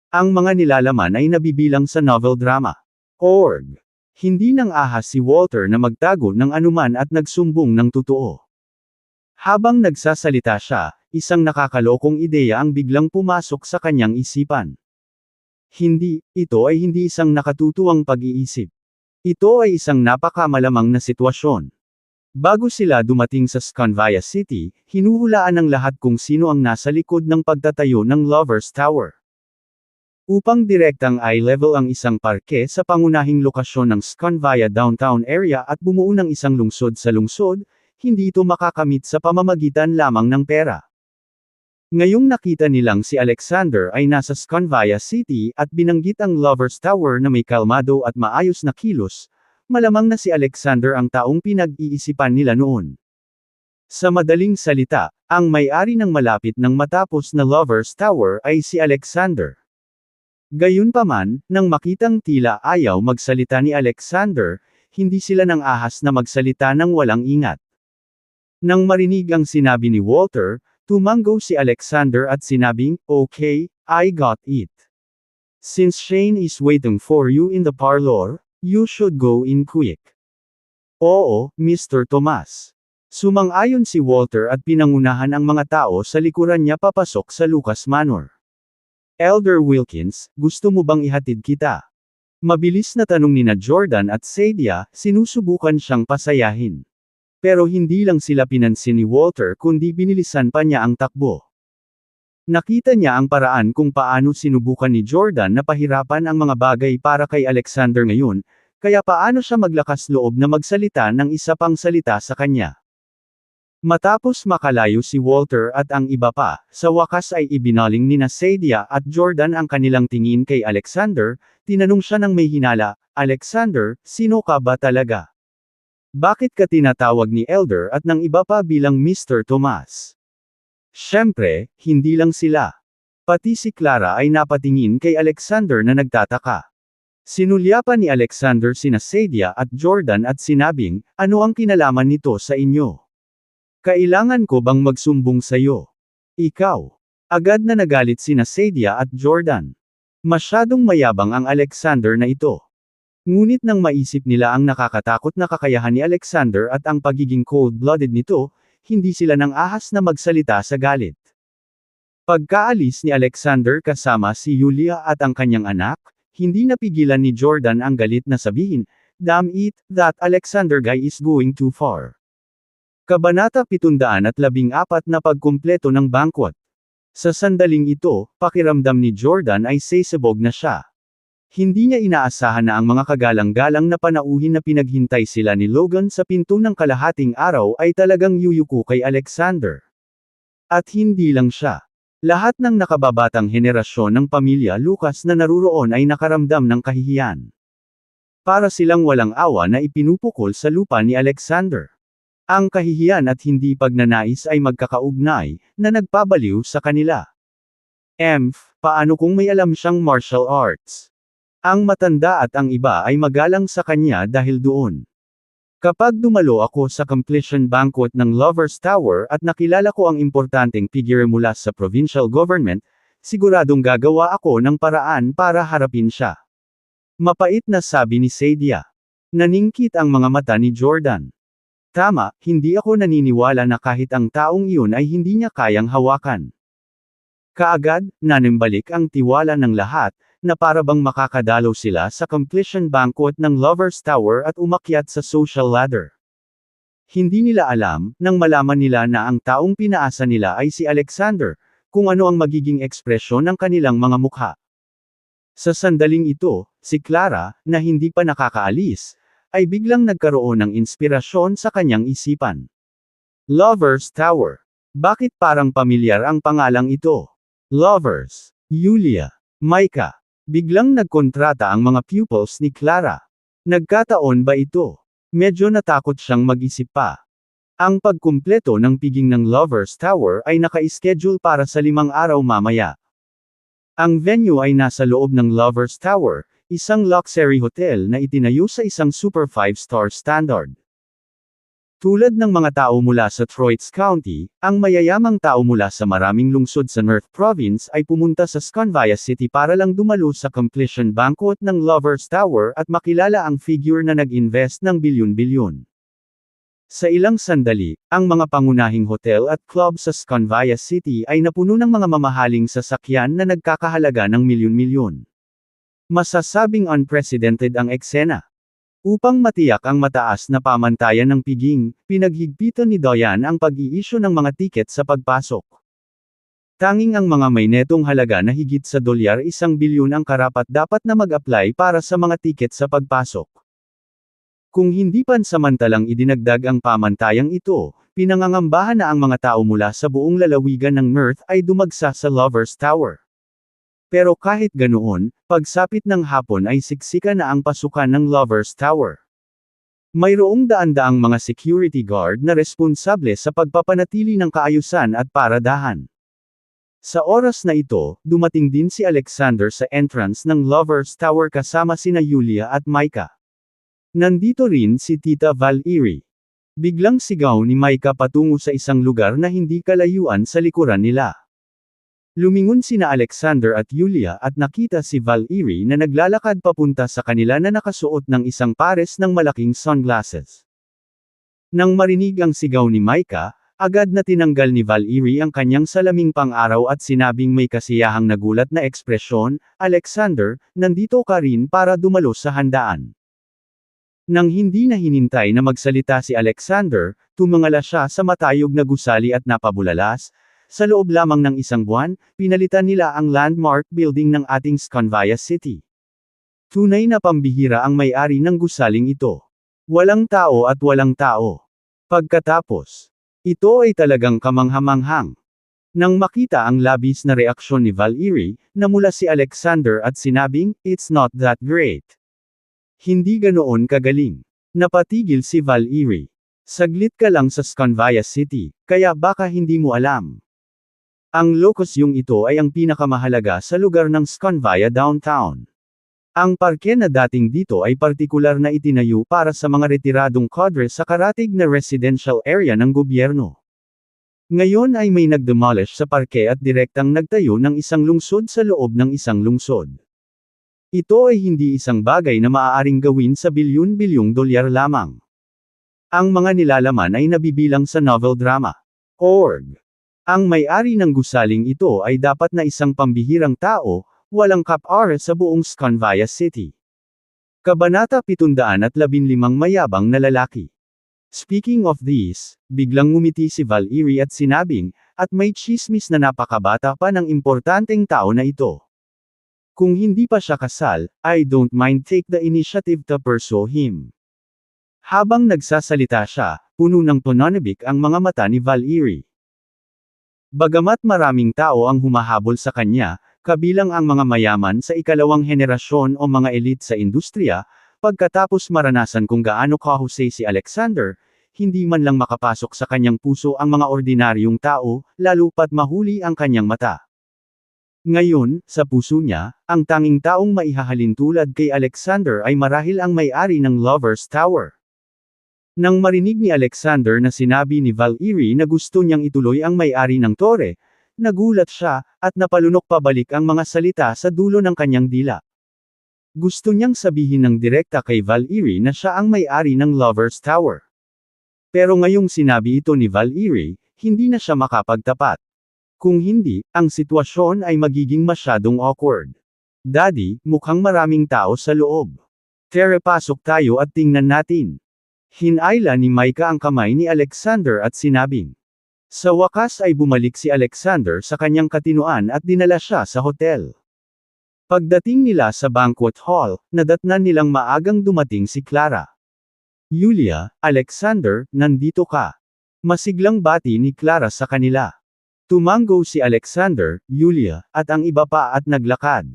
[SPEAKER 1] Ang mga nilalaman ay nabibilang sa novel drama. Org. Hindi nang ahas si Walter na magtago ng anuman at nagsumbong ng totoo. Habang nagsasalita siya, isang nakakalokong ideya ang biglang pumasok sa kanyang isipan. Ito ay hindi isang nakatutuwang pag-iisip. Ito ay isang napakamalamang na sitwasyon. Bago sila dumating sa Scanvia City, hinuhulaan ng lahat kung sino ang nasa likod ng pagtatayo ng Lovers Tower. Upang direktang eye-level ang isang parke sa pangunahing lokasyon ng Scanvia downtown area at bumuo ng isang lungsod sa lungsod, hindi ito makakamit sa pamamagitan lamang ng pera. Ngayong nakita nilang si Alexander ay nasa Scanvia City at binanggit ang Lovers Tower na may kalmado at maayos na kilos, malamang na si Alexander ang taong pinag-iisipan nila noon. Sa madaling salita, ang may-ari ng malapit ng matapos na Lovers Tower ay si Alexander. Gayunpaman, nang makitang tila ayaw magsalita ni Alexander, hindi sila nang ahas na magsalita ng walang ingat. Nang marinig ang sinabi ni Walter, tumanggo si Alexander at sinabing, "Okay, I got it. Since Shane is waiting for you in the parlor, you should go in quick." Oo, Mr. Tomas. Sumang-ayon si Walter at pinangunahan ang mga tao sa likuran niya papasok sa Lucas Manor. Elder Wilkins, gusto mo bang ihatid kita? Mabilis na tanong nina Jordan at Sadia, sinusubukan siyang pasayahin. Pero hindi lang sila pinansin ni Walter kundi binilisan pa niya ang takbo. Nakita niya ang paraan kung paano sinubukan ni Jordan na pahirapan ang mga bagay para kay Alexander ngayon, kaya paano siya maglakas loob na magsalita ng isa pang salita sa kanya. Matapos makalayo si Walter at ang iba pa, sa wakas ay ibinaling nina Sadia at Jordan ang kanilang tingin kay Alexander, tinanong siya ng may hinala, "Alexander, sino ka ba talaga? Bakit ka tinatawag ni Elder at ng iba pa bilang Mr. Tomas?" Siyempre, hindi lang sila. Pati si Clara ay napatingin kay Alexander na nagtataka. Sinulyapan ni Alexander sina Sadia at Jordan at sinabing, "Ano ang kinalaman nito sa inyo? Kailangan ko bang magsumbong sa'yo? Ikaw." Agad na nagalit sina Sadia at Jordan. Masyadong mayabang ang Alexander na ito. Ngunit nang maisip nila ang nakakatakot na kakayahan ni Alexander at ang pagiging cold-blooded nito, hindi sila nang ahas na magsalita sa galit. Pagkaalis ni Alexander kasama si Yulia at ang kanyang anak, hindi napigilan ni Jordan ang galit na sabihin, "Damn it, that Alexander guy is going too far." Kabanata 714 na pagkumpleto ng banquet. Sa sandaling ito, pakiramdam ni Jordan ay sasabog na siya. Hindi niya inaasahan na ang mga kagalang-galang na panauhin na pinaghintay sila ni Logan sa pinto ng kalahating araw ay talagang yuyuko kay Alexander. At hindi lang siya. Lahat ng nakababatang henerasyon ng pamilya Lucas na naruroon ay nakaramdam ng kahihiyan. Para silang walang awa na ipinupukol sa lupa ni Alexander. Ang kahihiyan at hindi pagnanais ay magkakaugnay, na nagpabaliw sa kanila. Paano kung may alam siyang martial arts? Ang matanda at ang iba ay magalang sa kanya dahil doon. Kapag dumalo ako sa completion banquet ng Lovers Tower at nakilala ko ang importanteng figure mula sa provincial government, siguradong gagawa ako ng paraan para harapin siya. Mapait na sabi ni Sadia. Naningkit ang mga mata ni Jordan. Tama, hindi ako naniniwala na kahit ang taong iyon ay hindi niya kayang hawakan. Kaagad, nanimbalik ang tiwala ng lahat, na parabang makakadalaw sila sa completion banquet ng Lovers Tower at umakyat sa social ladder. Hindi nila alam, nang malaman nila na ang taong pinaasa nila ay si Alexander, kung ano ang magiging ekspresyon ng kanilang mga mukha. Sa sandaling ito, si Clara, na hindi pa nakakaalis, ay biglang nagkaroon ng inspirasyon sa kanyang isipan. Lovers Tower. Bakit parang pamilyar ang pangalang ito? Lovers. Yulia. Micah. Biglang nagkontrata ang mga pupils ni Clara. Nagkataon ba ito? Medyo natakot siyang mag-isip pa. Ang pagkumpleto ng piging ng Lovers Tower ay naka-schedule para sa 5 araw mamaya. Ang venue ay nasa loob ng Lovers Tower, isang luxury hotel na itinayo sa isang super 5-star standard. Tulad ng mga tao mula sa Troitz County, ang mayayamang tao mula sa maraming lungsod sa North Province ay pumunta sa Sconvia City para lang dumalo sa completion banquet ng Lovers Tower at makilala ang figure na nag-invest ng bilyon-bilyon. Sa ilang sandali, ang mga pangunahing hotel at club sa Sconvia City ay napuno ng mga mamahaling sasakyan na nagkakahalaga ng milyon-milyon. Masasabing unprecedented ang eksena. Upang matiyak ang mataas na pamantayan ng piging, pinaghigpitan ni Diane ang pag-i-issue ng mga tiket sa pagpasok. Tanging ang mga may netong halaga na higit sa $1 bilyon ang karapat-dapat na mag-apply para sa mga tiket sa pagpasok. Kung hindi pansamantalang idinagdag ang pamantayang ito, pinangangambahan na ang mga tao mula sa buong lalawigan ng North ay dumagsa sa Lovers Tower. Pero kahit ganoon, pagsapit ng hapon ay siksikan na ang pasukan ng Lovers Tower. Mayroong daan-daang mga security guard na responsable sa pagpapanatili ng kaayusan at paradahan. Sa oras na ito, dumating din si Alexander sa entrance ng Lovers Tower kasama sina Yulia at Micah. Nandito rin si Tita Valerie. Biglang sigaw ni Micah patungo sa isang lugar na hindi kalayuan sa likuran nila. Lumingon sina Alexander at Yulia at nakita si Valerie na naglalakad papunta sa kanila na nakasuot ng isang pares ng malaking sunglasses. Nang marinig ang sigaw ni Micah, agad na tinanggal ni Valerie ang kanyang salaming pang-araw at sinabing may kasiyahang nagulat na ekspresyon, "Alexander, nandito ka rin para dumalo sa handaan." Nang hindi na hinintay na magsalita si Alexander, tumangala siya sa matayog na gusali at napabulalas. Sa loob lamang ng 1 buwan, pinalitan nila ang landmark building ng ating Sconvia City. Tunay na pambihira ang may-ari ng gusaling ito. Walang tao at walang tao. Pagkatapos, ito ay talagang kamanghamanghang. Nang makita ang labis na reaksyon ni Valerie, namula si Alexander at sinabing, "It's not that great." Hindi ganoon kagaling. Napatigil si Valerie. Saglit ka lang sa Sconvia City, kaya baka hindi mo alam. Ang lokasyong ito ay ang pinakamahalaga sa lugar ng Sconvia downtown. Ang parke na dating dito ay partikular na itinayo para sa mga retiradong kadre sa karatig na residential area ng gobyerno. Ngayon ay may nag-demolish sa parke at direktang nagtayo ng isang lungsod sa loob ng isang lungsod. Ito ay hindi isang bagay na maaaring gawin sa bilyon-bilyong dolyar lamang. Ang mga nilalaman ay nabibilang sa novel drama. Org. Ang may-ari ng gusaling ito ay dapat na isang pambihirang tao, walang kapar sa buong Sconvia City. Kabanata 715 Mayabang na lalaki. Speaking of this, biglang ngumiti si Valerie at sinabing, "At may tsismis na napakabata pa ng importanteng tao na ito. Kung hindi pa siya kasal, I don't mind take the initiative to pursue him." Habang nagsasalita siya, puno ng pananabik ang mga mata ni Valerie. Bagamat maraming tao ang humahabol sa kanya, kabilang ang mga mayaman sa ikalawang henerasyon o mga elite sa industriya, pagkatapos maranasan kung gaano kahusay si Alexander, hindi man lang makapasok sa kanyang puso ang mga ordinaryong tao, lalo pat mahuli ang kanyang mata. Ngayon, sa puso niya, ang tanging taong maihahalin tulad kay Alexander ay marahil ang may-ari ng Lovers Tower. Nang marinig ni Alexander na sinabi ni Valerie na gusto niyang ituloy ang may-ari ng tore, nagulat siya, at napalunok pabalik ang mga salita sa dulo ng kanyang dila. Gusto niyang sabihin ng direkta kay Valerie na siya ang may-ari ng Lovers Tower. Pero ngayong sinabi ito ni Valerie, hindi na siya makapagtapat. Kung hindi, ang sitwasyon ay magiging masyadong awkward. Daddy, mukhang maraming tao sa loob. Tara, pasok tayo at tingnan natin. Hinayla ni Micah ang kamay ni Alexander at sinabing. Sa wakas ay bumalik si Alexander sa kanyang katinuan at dinala siya sa hotel. Pagdating nila sa banquet hall, nadatnan nilang maagang dumating si Clara. Yulia, Alexander, nandito ka. Masiglang bati ni Clara sa kanila. Tumango si Alexander, Yulia, at ang iba pa at naglakad.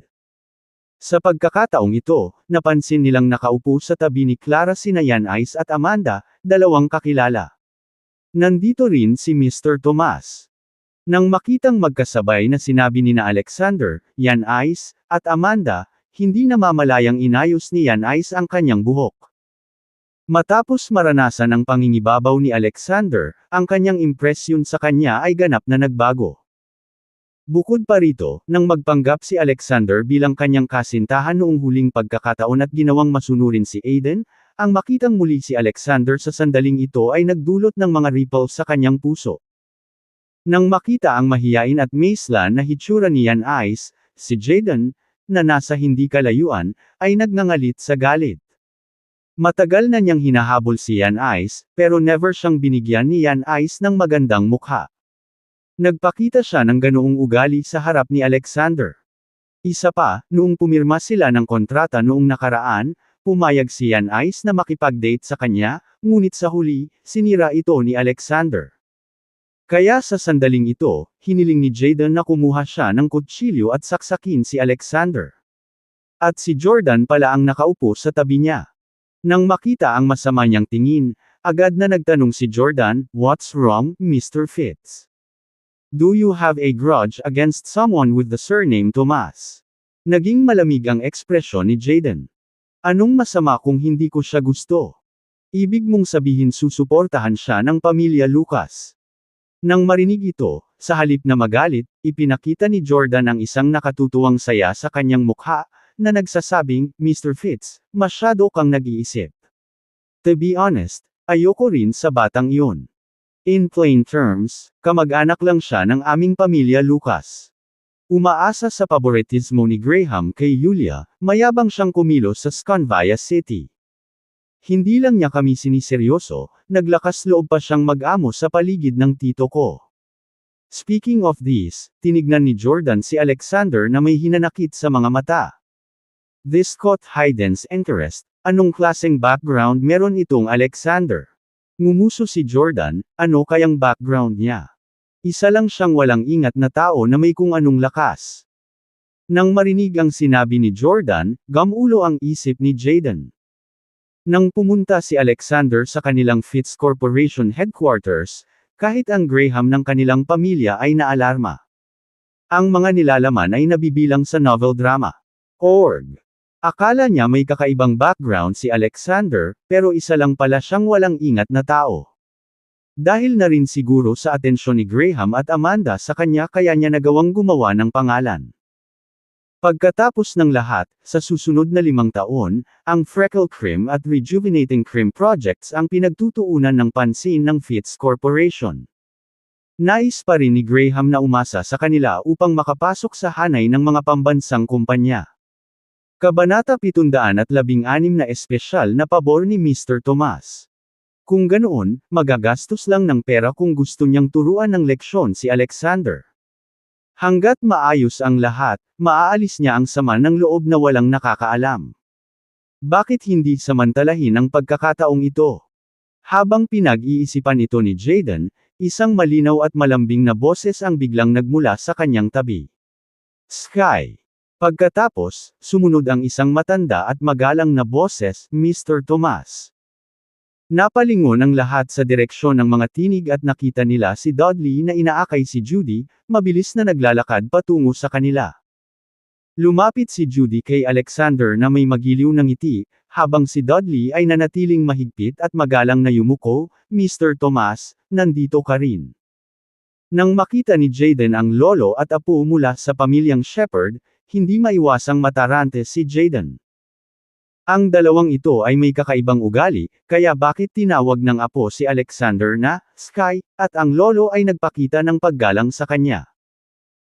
[SPEAKER 1] Sa pagkakataong ito, napansin nilang nakaupo sa tabi ni Clara sina Yan Ice at Amanda, dalawang kakilala. Nandito rin si Mr. Tomas. Nang makitang magkasabay na sinabi ni na Alexander, Yan Ice, at Amanda, hindi namamalayang inayos ni Yan Ice ang kanyang buhok. Matapos maranasan ang pangingibabaw ni Alexander, ang kanyang impresyon sa kanya ay ganap na nagbago. Bukod pa rito, nang magpanggap si Alexander bilang kanyang kasintahan noong huling pagkakataon at ginawang masunurin si Aiden, ang makitang muli si Alexander sa sandaling ito ay nagdulot ng mga ripples sa kanyang puso. Nang makita ang mahiyain at maislan na hitsura ni Yan Ice, si Jaden, na nasa hindi kalayuan, ay nagngangalit sa galit. Matagal na niyang hinahabol si Yan Ice, pero never siyang binigyan ni Yan Ice ng magandang mukha. Nagpakita siya ng ganoong ugali sa harap ni Alexander. Isa pa, noong pumirma sila ng kontrata noong nakaraan, pumayag si Yan Ice na makipag-date sa kanya, ngunit sa huli, sinira ito ni Alexander. Kaya sa sandaling ito, hiniling ni Jaden na kumuha siya ng kutsilyo at saksakin si Alexander. At si Jordan pala ang nakaupo sa tabi niya. Nang makita ang masama niyang tingin, agad na nagtanong si Jordan, "What's wrong, Mr. Fitz? Do you have a grudge against someone with the surname Tomas?" Naging malamig ang ekspresyon ni Jaden. Anong masama kung hindi ko siya gusto? Ibig mong sabihin susuportahan siya ng pamilya Lucas. Nang marinig ito, sa halip na magalit, ipinakita ni Jordan ang isang nakatutuwang saya sa kanyang mukha, na nagsasabing, Mr. Fitz, masyado kang nag-iisip. To be honest, ayoko rin sa batang iyon. In plain terms, kamag-anak lang siya ng aming pamilya Lucas. Umaasa sa paboritismo ni Graham kay Yulia, mayabang siyang kumilos sa Scanvia City. Hindi lang niya kami siniseryoso, naglakas loob pa siyang mag-amo sa paligid ng tito ko. Speaking of this, tinignan ni Jordan si Alexander na may hinanakit sa mga mata. This caught Hayden's interest. Anong klaseng background meron itong Alexander? Ngumuso si Jordan, ano kayang background niya? Isa lang siyang walang ingat na tao na may kung anong lakas. Nang marinig ang sinabi ni Jordan, gamulo ang isip ni Jaden. Nang pumunta si Alexander sa kanilang Fitz Corporation headquarters, kahit ang Graham ng kanilang pamilya ay naalarma. Ang mga nilalaman ay nabibilang sa novel drama. Org. Akala niya may kakaibang background si Alexander, pero isa lang pala siyang walang ingat na tao. Dahil na rin siguro sa atensyon ni Graham at Amanda sa kanya kaya niya nagawang gumawa ng pangalan. Pagkatapos ng lahat, sa susunod na 5 taon, ang Freckle Cream at Rejuvenating Cream Projects ang pinagtutuunan ng pansin ng Fitz Corporation. Nais pa rin ni Graham na umasa sa kanila upang makapasok sa hanay ng mga pambansang kumpanya. Kabanata 716 na espesyal na pabor ni Mr. Tomas. Kung ganoon, magagastos lang ng pera kung gusto niyang turuan ng leksyon si Alexander. Hanggat maayos ang lahat, maaalis niya ang sama ng loob na walang nakakaalam. Bakit hindi samantalahin ang pagkakataong ito? Habang pinag-iisipan ito ni Jaden, isang malinaw at malambing na boses ang biglang nagmula sa kanyang tabi. Sky. Pagkatapos, sumunod ang isang matanda at magalang na boses, Mr. Tomas. Napalingon ang lahat sa direksyon ng mga tinig at nakita nila si Dudley na inaakay si Judy, mabilis na naglalakad patungo sa kanila. Lumapit si Judy kay Alexander na may magiliw na ngiti, habang si Dudley ay nanatiling mahigpit at magalang na yumuko, Mr. Tomas, nandito ka rin. Nang makita ni Jaden ang lolo at apo mula sa pamilyang Shepherd, hindi maiwasang matarante si Jaden. Ang dalawang ito ay may kakaibang ugali, kaya bakit tinawag ng apo si Alexander na Sky, at ang lolo ay nagpakita ng paggalang sa kanya.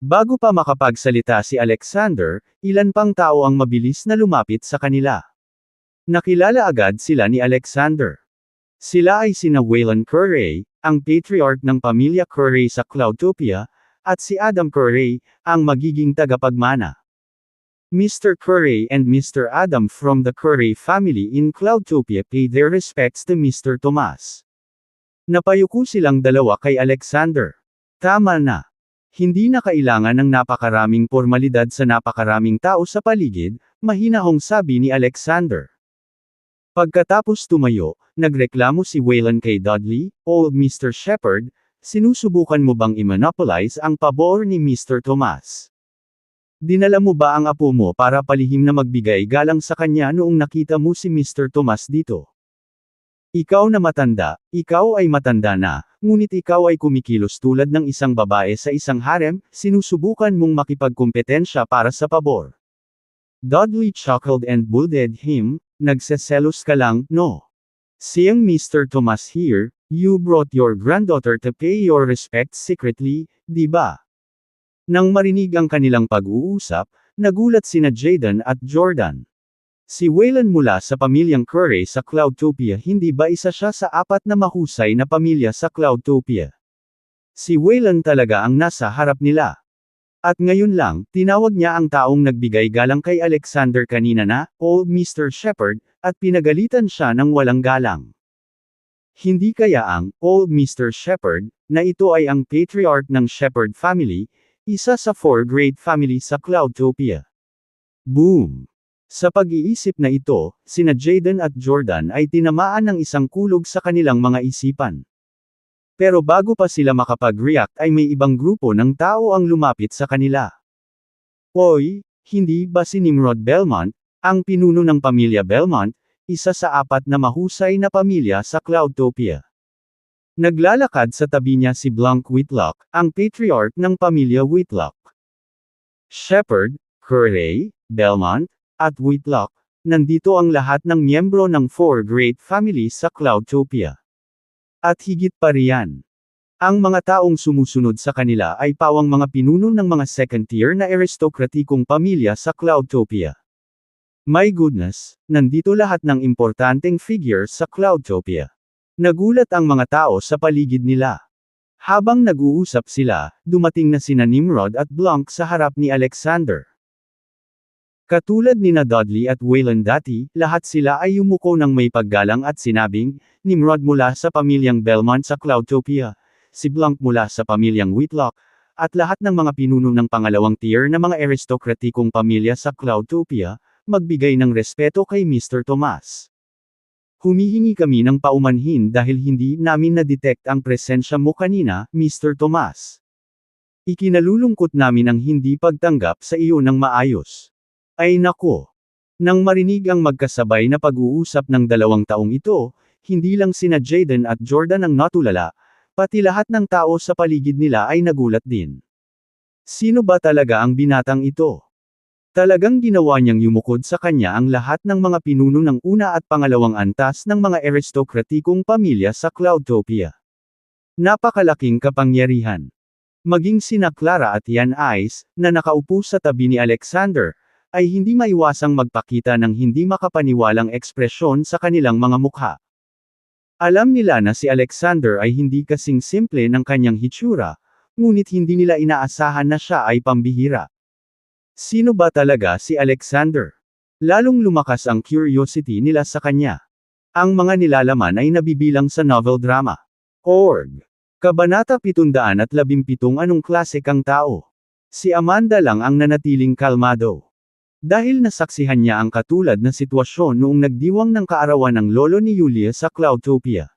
[SPEAKER 1] Bago pa makapagsalita si Alexander, ilan pang tao ang mabilis na lumapit sa kanila. Nakilala agad sila ni Alexander. Sila ay sina Waylon Curray, ang patriarch ng pamilya Curray sa Cloudtopia, at si Adam Curray, ang magiging tagapagmana. Mr. Curray and Mr. Adam from the Curray family in Cloudtopia pay their respects to Mr. Tomas. Napayuko silang dalawa kay Alexander. Tama na. Hindi na kailangan ng napakaraming formalidad sa napakaraming tao sa paligid, mahinahong sabi ni Alexander. Pagkatapos tumayo, nagreklamo si Waylon kay Dudley, "Old Mr. Shepherd, sinusubukan mo bang i-monopolize ang pabor ni Mr. Tomas? Dinala mo ba ang apo mo para palihim na magbigay galang sa kanya noong nakita mo si Mr. Tomas dito? Ikaw ay matanda na, ngunit ikaw ay kumikilos tulad ng isang babae sa isang harem, sinusubukan mong makipagkompetensya para sa pabor." Dudley chuckled and bullied him, "Nagseselos ka lang, no? Seeing Mr. Tomas here, you brought your granddaughter to pay your respects secretly, di ba?" Nang marinig ang kanilang pag-uusap, nagulat sina Jayden at Jordan. Si Waylon mula sa pamilyang Curray sa Cloudtopia, hindi ba isa siya sa 4 na mahusay na pamilya sa Cloudtopia? Si Waylon talaga ang nasa harap nila. At ngayon lang, tinawag niya ang taong nagbigay galang kay Alexander kanina na, "Old Mr. Shepherd," at pinagalitan siya ng walang galang. Hindi kaya ang Old Mr. Shepherd, na ito ay ang patriarch ng Shepherd family, isa sa 4 great family sa Cloudtopia. Boom! Sa pag-iisip na ito, sina Jayden at Jordan ay tinamaan ng isang kulog sa kanilang mga isipan. Pero bago pa sila makapag-react ay may ibang grupo ng tao ang lumapit sa kanila. "Oy, hindi ba si Nimrod Belmont, ang pinuno ng pamilya Belmont, isa sa 4 na mahusay na pamilya sa Cloudtopia?" Naglalakad sa tabi niya si Blanc Whitlock, ang patriarch ng pamilya Whitlock. Shepherd, Curray, Belmont, at Whitlock, nandito ang lahat ng miyembro ng 4 great families sa Cloudtopia. At higit pa riyan, ang mga taong sumusunod sa kanila ay pawang mga pinuno ng mga second-tier na aristokratikong pamilya sa Cloudtopia. My goodness, nandito lahat ng importanteng figures sa Cloudtopia. Nagulat ang mga tao sa paligid nila. Habang nag-uusap sila, dumating na sina Nimrod at Blanc sa harap ni Alexander. Katulad nina Dudley at Waylon dati, lahat sila ay yumuko ng may paggalang at sinabing, "Nimrod mula sa pamilyang Belmont sa Cloudtopia, si Blanc mula sa pamilyang Whitlock, at lahat ng mga pinuno ng pangalawang tier na mga aristokratikong pamilya sa Cloudtopia, magbigay ng respeto kay Mr. Tomas. Humihingi kami ng paumanhin dahil hindi namin na-detect ang presensya mo kanina, Mr. Tomas. Ikinalulungkot namin ang hindi pagtanggap sa iyo ng maayos." Ay nako! Nang marinig ang magkasabay na pag-uusap ng dalawang taong ito, hindi lang sina Jayden at Jordan ang natulala, pati lahat ng tao sa paligid nila ay nagulat din. Sino ba talaga ang binatang ito? Talagang ginawa niyang yumukod sa kanya ang lahat ng mga pinuno ng una at pangalawang antas ng mga aristokratikong pamilya sa Cloudtopia. Napakalaking kapangyarihan. Maging sina Clara at Ian Ice, na nakaupo sa tabi ni Alexander, ay hindi maiwasang magpakita ng hindi makapaniwalang ekspresyon sa kanilang mga mukha. Alam nila na si Alexander ay hindi kasing simple ng kanyang hitsura, ngunit hindi nila inaasahan na siya ay pambihira. Sino ba talaga si Alexander? Lalong lumakas ang curiosity nila sa kanya. Ang mga nilalaman ay nabibilang sa novel drama. Org. Kabanata 717. Anong klase kang tao? Si Amanda lang ang nanatiling kalmado. Dahil nasaksihan niya ang katulad na sitwasyon noong nagdiwang ng kaarawan ng lolo ni Julia sa Cloudtopia.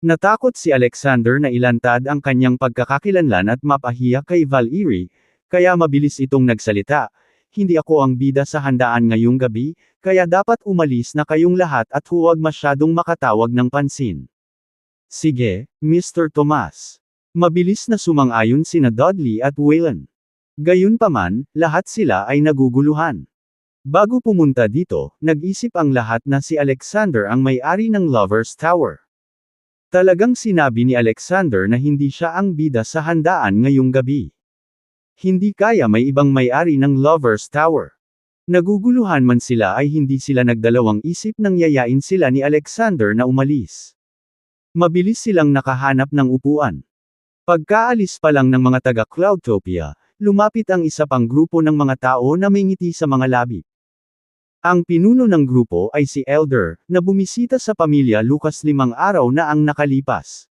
[SPEAKER 1] Natakot si Alexander na ilantad ang kanyang pagkakakilanlan at mapahiya kay Valerie, kaya mabilis itong nagsalita, "Hindi ako ang bida sa handaan ngayong gabi, kaya dapat umalis na kayong lahat at huwag masyadong makatawag ng pansin." "Sige, Mr. Tomas." Mabilis na sumang-ayon sina Dudley at Waylon. Gayunpaman, lahat sila ay naguguluhan. Bago pumunta dito, nag-isip ang lahat na si Alexander ang may-ari ng Lovers Tower. Talagang sinabi ni Alexander na hindi siya ang bida sa handaan ngayong gabi. Hindi kaya may ibang may-ari ng Lovers Tower. Naguguluhan man sila ay hindi sila nagdalawang isip nang yayain sila ni Alexander na umalis. Mabilis silang nakahanap ng upuan. Pagkaalis pa lang ng mga taga Cloudtopia, lumapit ang isa pang grupo ng mga tao na may ngiti sa mga labi. Ang pinuno ng grupo ay si Elder, na bumisita sa pamilya Lucas 5 araw na ang nakalipas.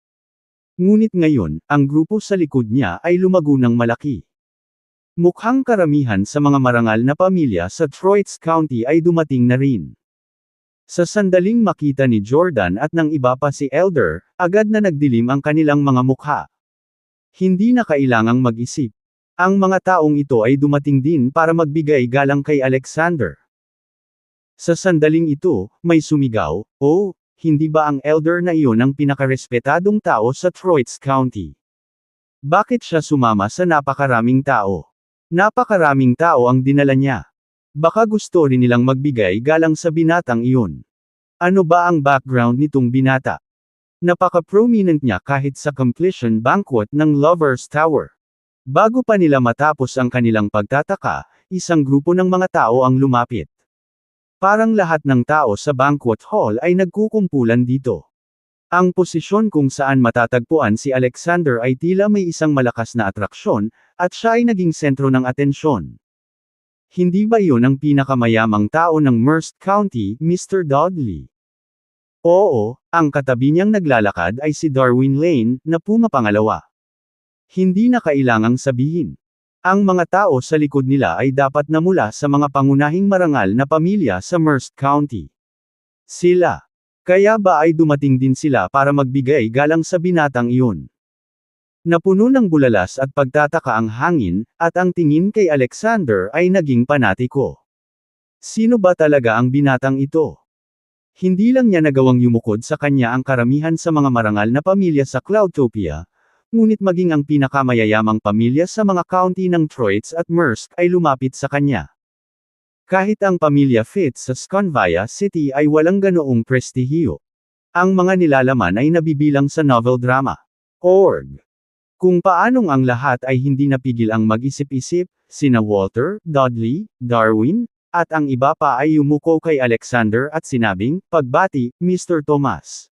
[SPEAKER 1] Ngunit ngayon, ang grupo sa likod niya ay lumago ng malaki. Mukhang karamihan sa mga marangal na pamilya sa Troitz County ay dumating na rin. Sa sandaling makita ni Jordan at ng iba pa si Elder, agad na nagdilim ang kanilang mga mukha. Hindi na kailangang mag-isip. Ang mga taong ito ay dumating din para magbigay galang kay Alexander. Sa sandaling ito, may sumigaw, "Oh, hindi ba ang Elder na iyon ang pinakarespetadong tao sa Troitz County? Bakit siya sumama sa napakaraming tao? Napakaraming tao ang dinala niya. Baka gusto rin nilang magbigay galang sa binatang iyon. Ano ba ang background nitong binata? Napaka-prominent niya kahit sa completion banquet ng Lovers Tower." Bago pa nila matapos ang kanilang pagtataka, isang grupo ng mga tao ang lumapit. Parang lahat ng tao sa banquet hall ay nagkukumpulan dito. Ang posisyon kung saan matatagpuan si Alexander ay tila may isang malakas na atraksyon, at siya ay naging sentro ng atensyon. Hindi ba iyon ang pinakamayamang tao ng Merced County, Mr. Dudley? Oo, ang katabi niyang naglalakad ay si Darwin Lane, na pumapangalawa. Hindi na kailangang sabihin. Ang mga tao sa likod nila ay dapat na mula sa mga pangunahing marangal na pamilya sa Merced County. Sila. Kaya ba ay dumating din sila para magbigay galang sa binatang iyon? Napuno ng bulalas at pagtataka ang hangin, at ang tingin kay Alexander ay naging panatiko. Sino ba talaga ang binatang ito? Hindi lang niya nagawang yumukod sa kanya ang karamihan sa mga marangal na pamilya sa Cloudtopia, ngunit maging ang pinakamayayamang pamilya sa mga county ng Troitz at Merced ay lumapit sa kanya. Kahit ang pamilya Fitz sa Sconvia City ay walang ganoong prestihiyo. Ang mga nilalaman ay nabibilang sa novel drama. Org. Kung paanong ang lahat ay hindi napigil ang mag-isip-isip, sina Walter, Dudley, Darwin, at ang iba pa ay yumuko kay Alexander at sinabing, "Pagbati, Mr. Thomas."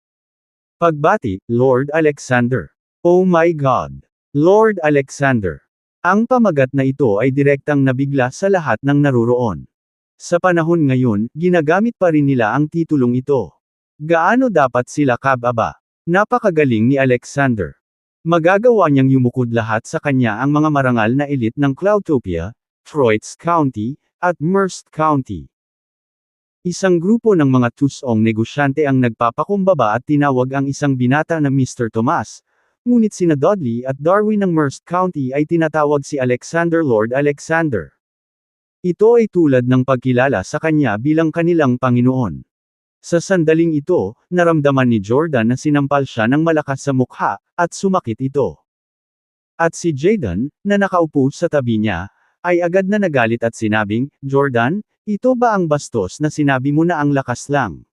[SPEAKER 1] Pagbati, Lord Alexander. Oh my God! Lord Alexander. Ang pamagat na ito ay direktang nabigla sa lahat ng naruroon. Sa panahon ngayon, ginagamit pa rin nila ang titulong ito. Gaano dapat sila kababa? Napakagaling ni Alexander. Magagawa niyang yumukod lahat sa kanya ang mga marangal na elite ng Cloudtopia, Troitz County, at Merced County. Isang grupo ng mga tusong negosyante ang nagpapakumbaba at tinawag ang isang binata na Mr. Thomas, ngunit sina Dudley at Darwin ng Merced County ay tinatawag si Alexander Lord Alexander. Ito ay tulad ng pagkilala sa kanya bilang kanilang Panginoon. Sa sandaling ito, naramdaman ni Jordan na sinampal siya ng malakas sa mukha, at sumakit ito. At si Jaden, na nakaupo sa tabi niya, ay agad na nagalit at sinabing, "Jordan, ito ba ang bastos na sinabi mo na ang lakas lang?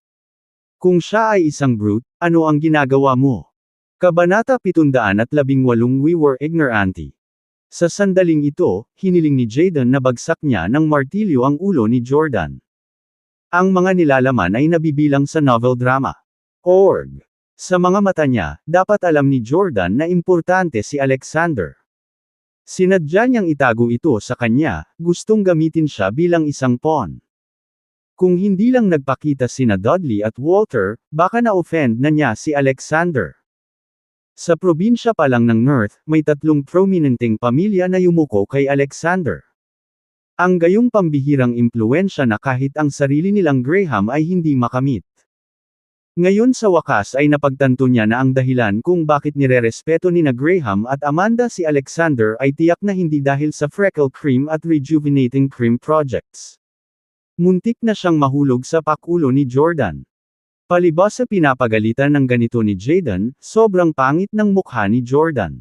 [SPEAKER 1] Kung siya ay isang brute, ano ang ginagawa mo?" Kabanata 718 We were ignoranti. Sa sandaling ito, hiniling ni Jaden na bagsak niya ng martilyo ang ulo ni Jordan. Ang mga nilalaman ay nabibilang sa novel drama. Org. Sa mga mata niya, dapat alam ni Jordan na importante si Alexander. Sinadya niyang itago ito sa kanya, gustong gamitin siya bilang isang pawn. Kung hindi lang nagpakita sina Dudley at Walter, baka na-offend na niya si Alexander. Sa probinsya pa lang ng North, may 3 prominenteng pamilya na yumuko kay Alexander. Ang gayong pambihirang impluwensya na kahit ang sarili nilang Graham ay hindi makamit. Ngayon sa wakas ay napagtanto niya na ang dahilan kung bakit nirerespeto ni na Graham at Amanda si Alexander ay tiyak na hindi dahil sa freckle cream at rejuvenating cream projects. Muntik na siyang mahulog sa pakulo ni Jordan. Palibhas sa pinapagalitan ng ganito ni Jaden, sobrang pangit ng mukha ni Jordan.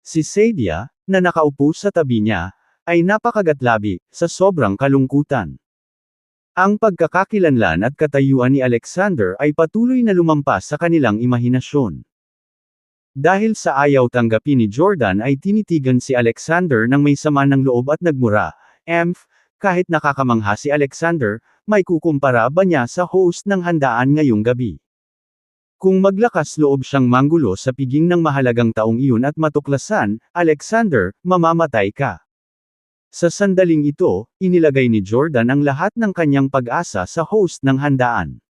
[SPEAKER 1] Si Sadia, na nakaupo sa tabi niya, ay napakagatlabi, sa sobrang kalungkutan. Ang pagkakakilanlan at katayuan ni Alexander ay patuloy na lumampas sa kanilang imahinasyon. Dahil sa ayaw tanggapin ni Jordan ay tinitigan si Alexander ng may sama ng loob at nagmura, kahit nakakamangha si Alexander, may kukumpara ba niya sa host ng handaan ngayong gabi? Kung maglakas loob siyang manggulo sa piging ng mahalagang taong iyon at matuklasan, Alexander, mamamatay ka. Sa sandaling ito, inilagay ni Jordan ang lahat ng kanyang pag-asa sa host ng handaan.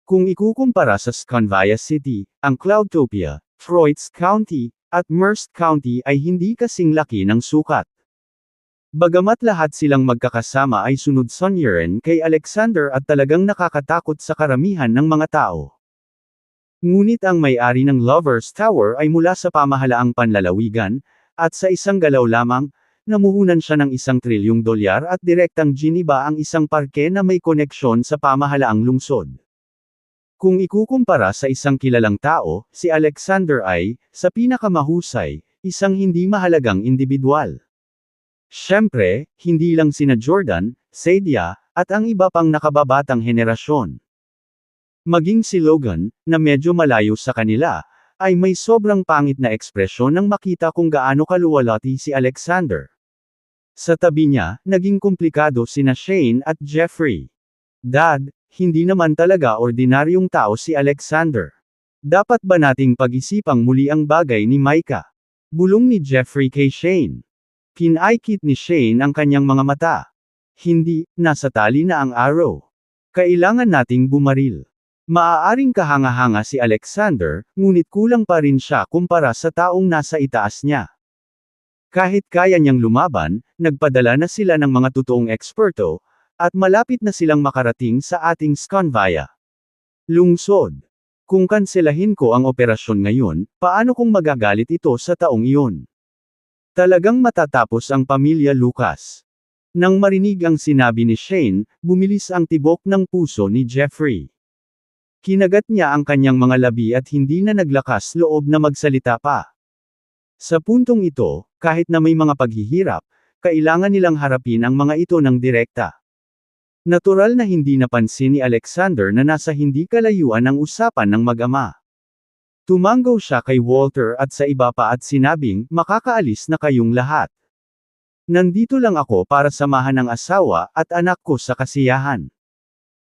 [SPEAKER 1] Kung ikukumpara sa Sconvia City, ang Cloudtopia, Troit's County, at Merced County ay hindi kasing laki ng sukat. Bagamat lahat silang magkakasama ay sunod-sunyirin kay Alexander at talagang nakakatakot sa karamihan ng mga tao. Ngunit ang may-ari ng Lover's Tower ay mula sa pamahalaang panlalawigan, at sa isang galaw lamang, namuhunan siya ng $1 trilyong at direktang giniba ang isang parke na may koneksyon sa pamahalaang lungsod. Kung ikukumpara sa isang kilalang tao, si Alexander ay, sa pinakamahusay, isang hindi mahalagang individual. Siyempre, hindi lang sina Jordan, Saidia, at ang iba pang nakababatang henerasyon. Maging si Logan, na medyo malayo sa kanila, ay may sobrang pangit na ekspresyon nang makita kung gaano kaluwalhati si Alexander. Sa tabi niya, naging komplikado sina Shane at Jeffrey. Dad, hindi naman talaga ordinaryong tao si Alexander. Dapat ba nating pag-isipang muli ang bagay ni Micah? Bulong ni Jeffrey kay Shane. Kinaikit ni Shane ang kanyang mga mata. Hindi, nasa tali na ang arrow. Kailangan nating bumaril. Maaaring kahanga-hanga si Alexander, ngunit kulang pa rin siya kumpara sa taong nasa itaas niya. Kahit kaya niyang lumaban, nagpadala na sila ng mga totoong eksperto, at malapit na silang makarating sa ating Sconvia lungsod. Kung kanselahin ko ang operasyon ngayon, paano kung magagalit ito sa taong iyon? Talagang matatapos ang pamilya Lucas. Nang marinig ang sinabi ni Shane, bumilis ang tibok ng puso ni Jeffrey. Kinagat niya ang kanyang mga labi at hindi na naglakas loob na magsalita pa. Sa puntong ito, kahit na may mga paghihirap, kailangan nilang harapin ang mga ito ng direkta. Natural na hindi napansin ni Alexander na nasa hindi kalayuan ang usapan ng mag-ama. Tumanggaw siya kay Walter at sa iba pa at sinabing, makakaalis na kayong lahat. Nandito lang ako para samahan ang asawa at anak ko sa kasiyahan.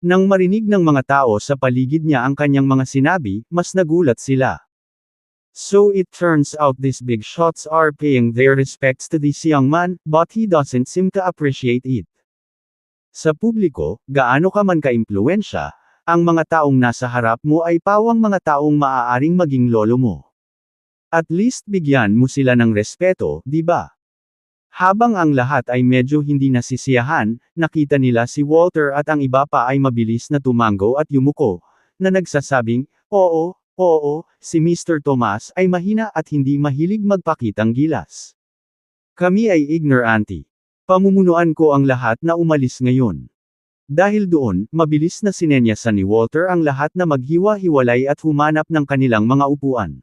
[SPEAKER 1] Nang marinig ng mga tao sa paligid niya ang kanyang mga sinabi, mas nagulat sila. So it turns out these big shots are paying their respects to this young man, but he doesn't seem to appreciate it. Sa publiko, gaano ka man ka-impluwensya, ang mga taong nasa harap mo ay pawang mga taong maaaring maging lolo mo. At least bigyan mo sila ng respeto, di ba? Habang ang lahat ay medyo hindi nasisiyahan, nakita nila si Walter at ang iba pa ay mabilis na tumanggo at yumuko, na nagsasabing, oo, si Mr. Tomas ay mahina at hindi mahilig magpakitang gilas. Kami ay ignorante. Pamumunuan ko ang lahat na umalis ngayon. Dahil doon, mabilis na sinenyasan ni Walter ang lahat na maghiwa-hiwalay at humanap ng kanilang mga upuan.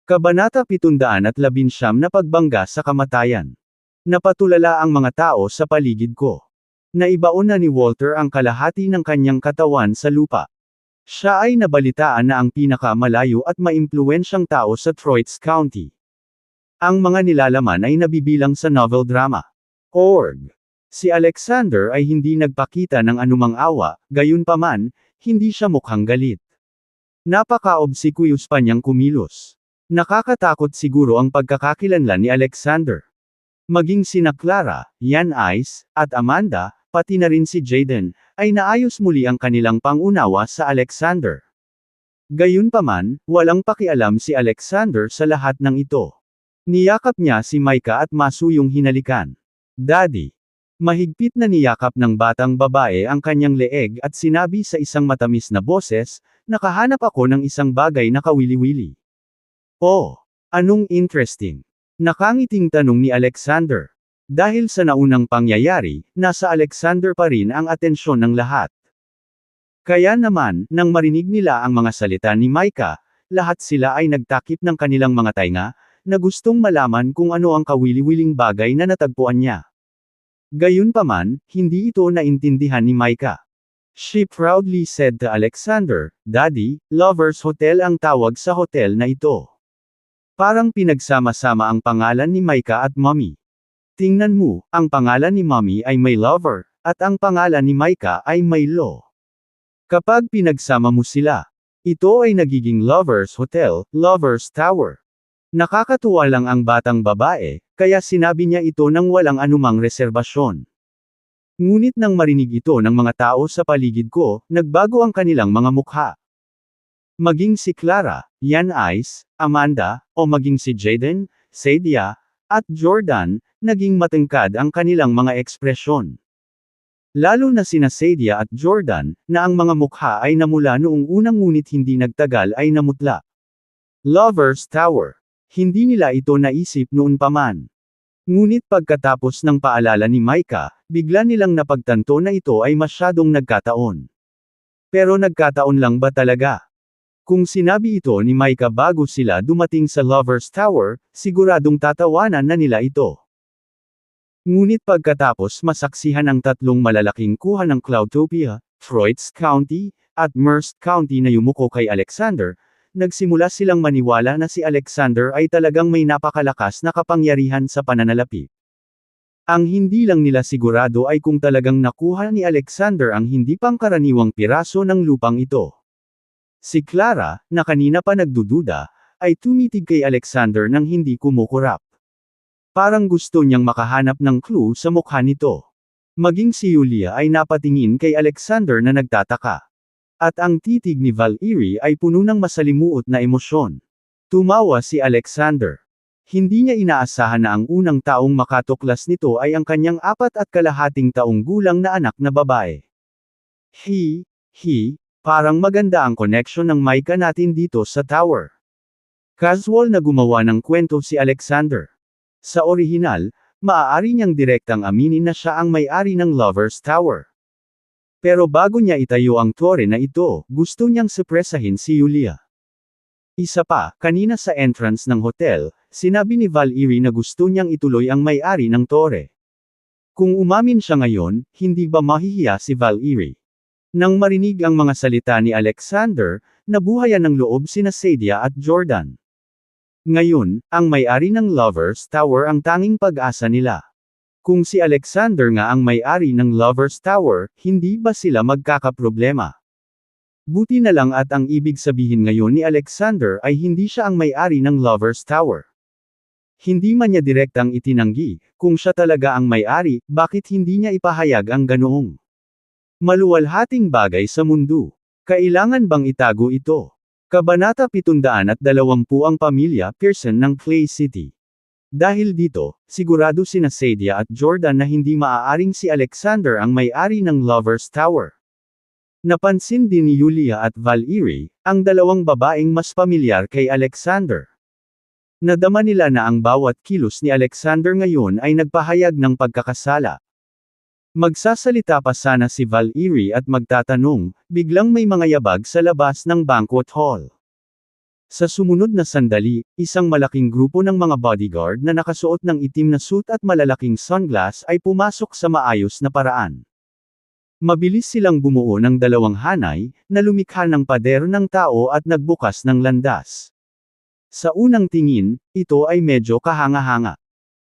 [SPEAKER 1] Kabanata 719 na pagbangga sa kamatayan. Napatulala ang mga tao sa paligid ko. Naibaon na ni Walter ang kalahati ng kanyang katawan sa lupa. Siya ay nabalitaan na ang pinakamalayo at maimpluwensyang tao sa Troit's County. Ang mga nilalaman ay nabibilang sa novel drama. Si Alexander ay hindi nagpakita ng anumang awa, gayunpaman, hindi siya mukhang galit. Napaka-obsequious pa niyang kumilos. Nakakatakot siguro ang pagkakakilanlan ni Alexander. Maging sina Clara, Yan Ice, at Amanda, pati na rin si Jaden, ay naayos muli ang kanilang pangunawa sa Alexander. Gayunpaman, walang pakialam si Alexander sa lahat ng ito. Niyakap niya si Micah at masuyong hinalikan. Daddy. Mahigpit na niyakap ng batang babae ang kanyang leeg at sinabi sa isang matamis na boses, nakahanap ako ng isang bagay na kawili-wili. Oh, anong interesting? Nakangiting tanong ni Alexander. Dahil sa naunang pangyayari, nasa Alexander pa rin ang atensyon ng lahat. Kaya naman, nang marinig nila ang mga salita ni Micah, lahat sila ay nagtakip ng kanilang mga tainga, na gustong malaman kung ano ang kawili-wiling bagay na natagpuan niya. Gayunpaman, hindi ito naintindihan ni Micah. She proudly said to Alexander, "Daddy, Lovers Hotel ang tawag sa hotel na ito." Parang pinagsama-sama ang pangalan ni Micah at Mommy. Tingnan mo, ang pangalan ni Mommy ay may lover, at ang pangalan ni Micah ay may law. Kapag pinagsama mo sila, ito ay nagiging Lovers Hotel, Lovers Tower. Nakakatuwa lang ang batang babae, kaya sinabi niya ito nang walang anumang reserbasyon. Ngunit nang marinig ito ng mga tao sa paligid ko, nagbago ang kanilang mga mukha. Maging si Clara, Yan Ice, Amanda, o maging si Jaden, Sadia, at Jordan, naging matangkad ang kanilang mga ekspresyon. Lalo na sina Sadia at Jordan, na ang mga mukha ay namula noong unang ngunit hindi nagtagal ay namutla. Lovers Tower. Hindi nila ito naisip noon pa man. Ngunit pagkatapos ng paalala ni Micah, bigla nilang napagtanto na ito ay masyadong nagkataon. Pero nagkataon lang ba talaga? Kung sinabi ito ni Micah bago sila dumating sa Lovers Tower, siguradong tatawanan na nila ito. Ngunit pagkatapos masaksihan ang tatlong malalaking kuha ng Cloudtopia, Troit's County, at Merced County na yumuko kay Alexander, nagsimula silang maniwala na si Alexander ay talagang may napakalakas na kapangyarihan sa pananalapi. Ang hindi lang nila sigurado ay kung talagang nakuha ni Alexander ang hindi pangkaraniwang piraso ng lupang ito. Si Clara, na kanina pa nagdududa, ay tumitig kay Alexander nang hindi kumukurap. Parang gusto niyang makahanap ng clue sa mukha nito. Maging si Yulia ay napatingin kay Alexander na nagtataka. At ang titig ni Valerie ay puno ng masalimuot na emosyon. Tumawa si Alexander. Hindi niya inaasahan na ang unang taong makatuklas nito ay ang kanyang 4.5 taong gulang na anak na babae. Parang maganda ang connection ng Micah natin dito sa tower. Casual na gumawa ng kwento si Alexander. Sa orihinal, maaari niyang direktang aminin na siya ang may-ari ng Lovers Tower. Pero bago niya itayo ang tore na ito, gusto niyang surpresahin si Yulia. Isa pa, kanina sa entrance ng hotel, sinabi ni Valerie na gusto niyang ituloy ang may-ari ng tore. Kung umamin siya ngayon, hindi ba mahihiya si Valerie? Nang marinig ang mga salita ni Alexander, nabuhayan ng loob sina Sadia at Jordan. Ngayon, ang may-ari ng Lovers Tower ang tanging pag-asa nila. Kung si Alexander nga ang may-ari ng Lovers Tower, hindi ba sila magkakaproblema? Buti na lang at ang ibig sabihin ngayon ni Alexander ay hindi siya ang may-ari ng Lovers Tower. Hindi man niya direktang itinanggi, kung siya talaga ang may-ari, bakit hindi niya ipahayag ang ganoong maluwalhating bagay sa mundo? Kailangan bang itago ito? Kabanata 720 ang pamilya Pearson ng Clay City. Dahil dito, sigurado sina Sadia at Jordan na hindi maaaring si Alexander ang may-ari ng Lovers Tower. Napansin din ni Yulia at Valerie, ang dalawang babaeng mas pamilyar kay Alexander. Nadama nila na ang bawat kilos ni Alexander ngayon ay nagpahayag ng pagkakasala. Magsasalita pa sana si Valerie at magtatanong, biglang may mga yabag sa labas ng banquet hall. Sa sumunod na sandali, isang malaking grupo ng mga bodyguard na nakasuot ng itim na suit at malalaking sunglass ay pumasok sa maayos na paraan. Mabilis silang bumuo ng dalawang hanay, na lumikha ng pader ng tao at nagbukas ng landas. Sa unang tingin, ito ay medyo kahanga-hanga.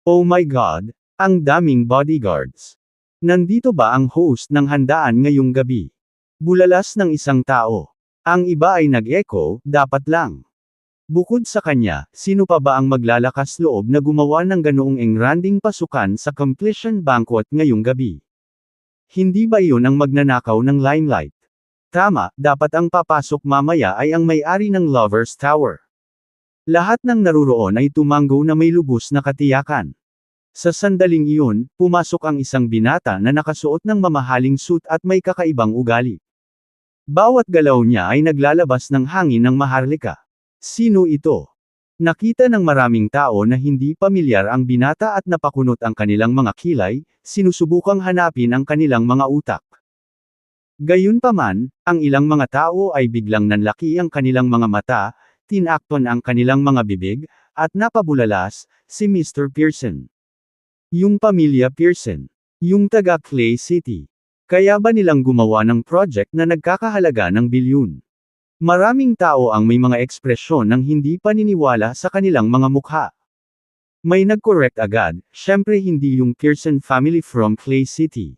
[SPEAKER 1] Oh my God, ang daming bodyguards. Nandito ba ang host ng handaan ngayong gabi? Bulalas ng isang tao. Ang iba ay nag-echo, dapat lang. Bukod sa kanya, sino pa ba ang maglalakas loob na gumawa ng ganoong engranding pasukan sa completion banquet ngayong gabi? Hindi ba iyon ang magnanakaw ng limelight? Tama, dapat ang papasok mamaya ay ang may-ari ng Lovers Tower. Lahat ng naruroon ay tumanggo na may lubos na katiyakan. Sa sandaling iyon, pumasok ang isang binata na nakasuot ng mamahaling suit at may kakaibang ugali. Bawat galaw niya ay naglalabas ng hangin ng maharlika. Sino ito? Nakita ng maraming tao na hindi pamilyar ang binata at napakunot ang kanilang mga kilay, sinusubukang hanapin ang kanilang mga utak. Gayunpaman, ang ilang mga tao ay biglang nanlaki ang kanilang mga mata, tinakton ang kanilang mga bibig, at napabulalas, si Mr. Pearson. Yung pamilya Pearson. Yung taga Clay City. Kaya ba nilang gumawa ng project na nagkakahalaga ng bilyon? Maraming tao ang may mga ekspresyon ng hindi paniniwala sa kanilang mga mukha. May nag-correct agad, syempre hindi yung Pearson family from Clay City.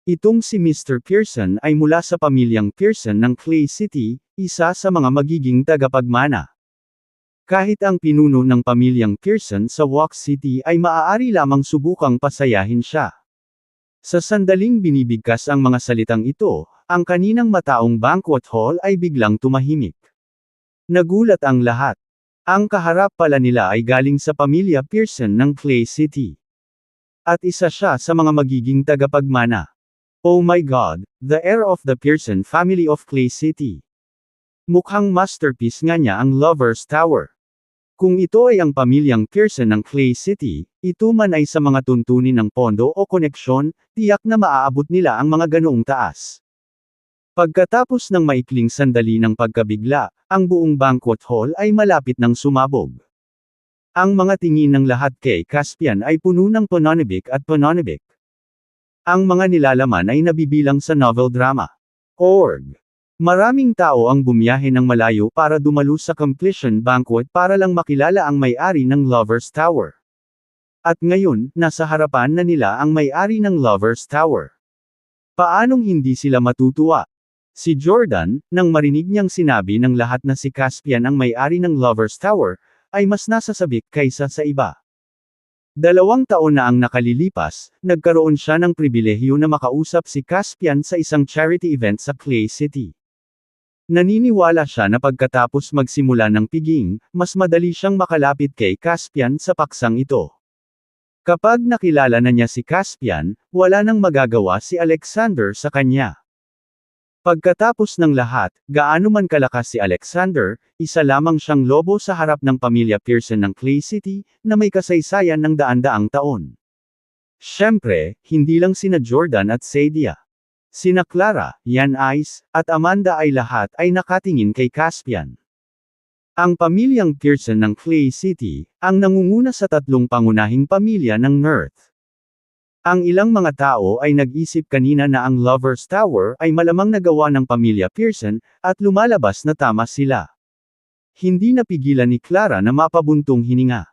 [SPEAKER 1] Itong si Mr. Pearson ay mula sa pamilyang Pearson ng Clay City, isa sa mga magiging tagapagmana. Kahit ang pinuno ng pamilyang Pearson sa Walk City ay maaari lamang subukang pasayahin siya. Sa sandaling binibigkas ang mga salitang ito, ang kaninang mataong banquet hall ay biglang tumahimik. Nagulat ang lahat. Ang kaharap pala nila ay galing sa pamilya Pearson ng Clay City. At isa siya sa mga magiging tagapagmana. Oh my God, the heir of the Pearson family of Clay City. Mukhang masterpiece nga niya ang Lovers Tower. Kung ito ay ang pamilyang Pearson ng Clay City, ito man ay sa mga tuntunin ng pondo o koneksyon, tiyak na maaabot nila ang mga ganoong taas. Pagkatapos ng maikling sandali ng pagkabigla, ang buong banquet hall ay malapit ng sumabog. Ang mga tingin ng lahat kay Caspian ay puno ng pananabik at pananabik. Ang mga nilalaman ay nabibilang sa novel drama. Org. Maraming tao ang bumiyahe ng malayo para dumalo sa completion banquet para lang makilala ang may-ari ng Lovers Tower. At ngayon, nasa harapan na nila ang may-ari ng Lovers Tower. Paanong hindi sila matutuwa? Si Jordan, nang marinig niyang sinabi ng lahat na si Caspian ang may-ari ng Lovers Tower, ay mas nasasabik kaysa sa iba. 2 taon na ang nakalilipas, nagkaroon siya ng pribilehyo na makausap si Caspian sa isang charity event sa Clay City. Naniniwala siya na pagkatapos magsimula ng piging, mas madali siyang makalapit kay Caspian sa paksang ito. Kapag nakilala na niya si Caspian, wala nang magagawa si Alexander sa kanya. Pagkatapos ng lahat, gaano man kalakas si Alexander, isa lamang siyang lobo sa harap ng pamilya Pearson ng Clay City, na may kasaysayan ng daan-daang taon. Siyempre, hindi lang sina Jordan at Sadia. Sina Clara, Yan Ice, at Amanda ay lahat ay nakatingin kay Caspian. Ang pamilyang Pearson ng Clay City, ang nangunguna sa 3 pangunahing pamilya ng North. Ang ilang mga tao ay nag-isip kanina na ang Lovers Tower ay malamang nagawa ng pamilya Pearson, at lumalabas na tama sila. Hindi napigilan ni Clara na mapabuntong hininga.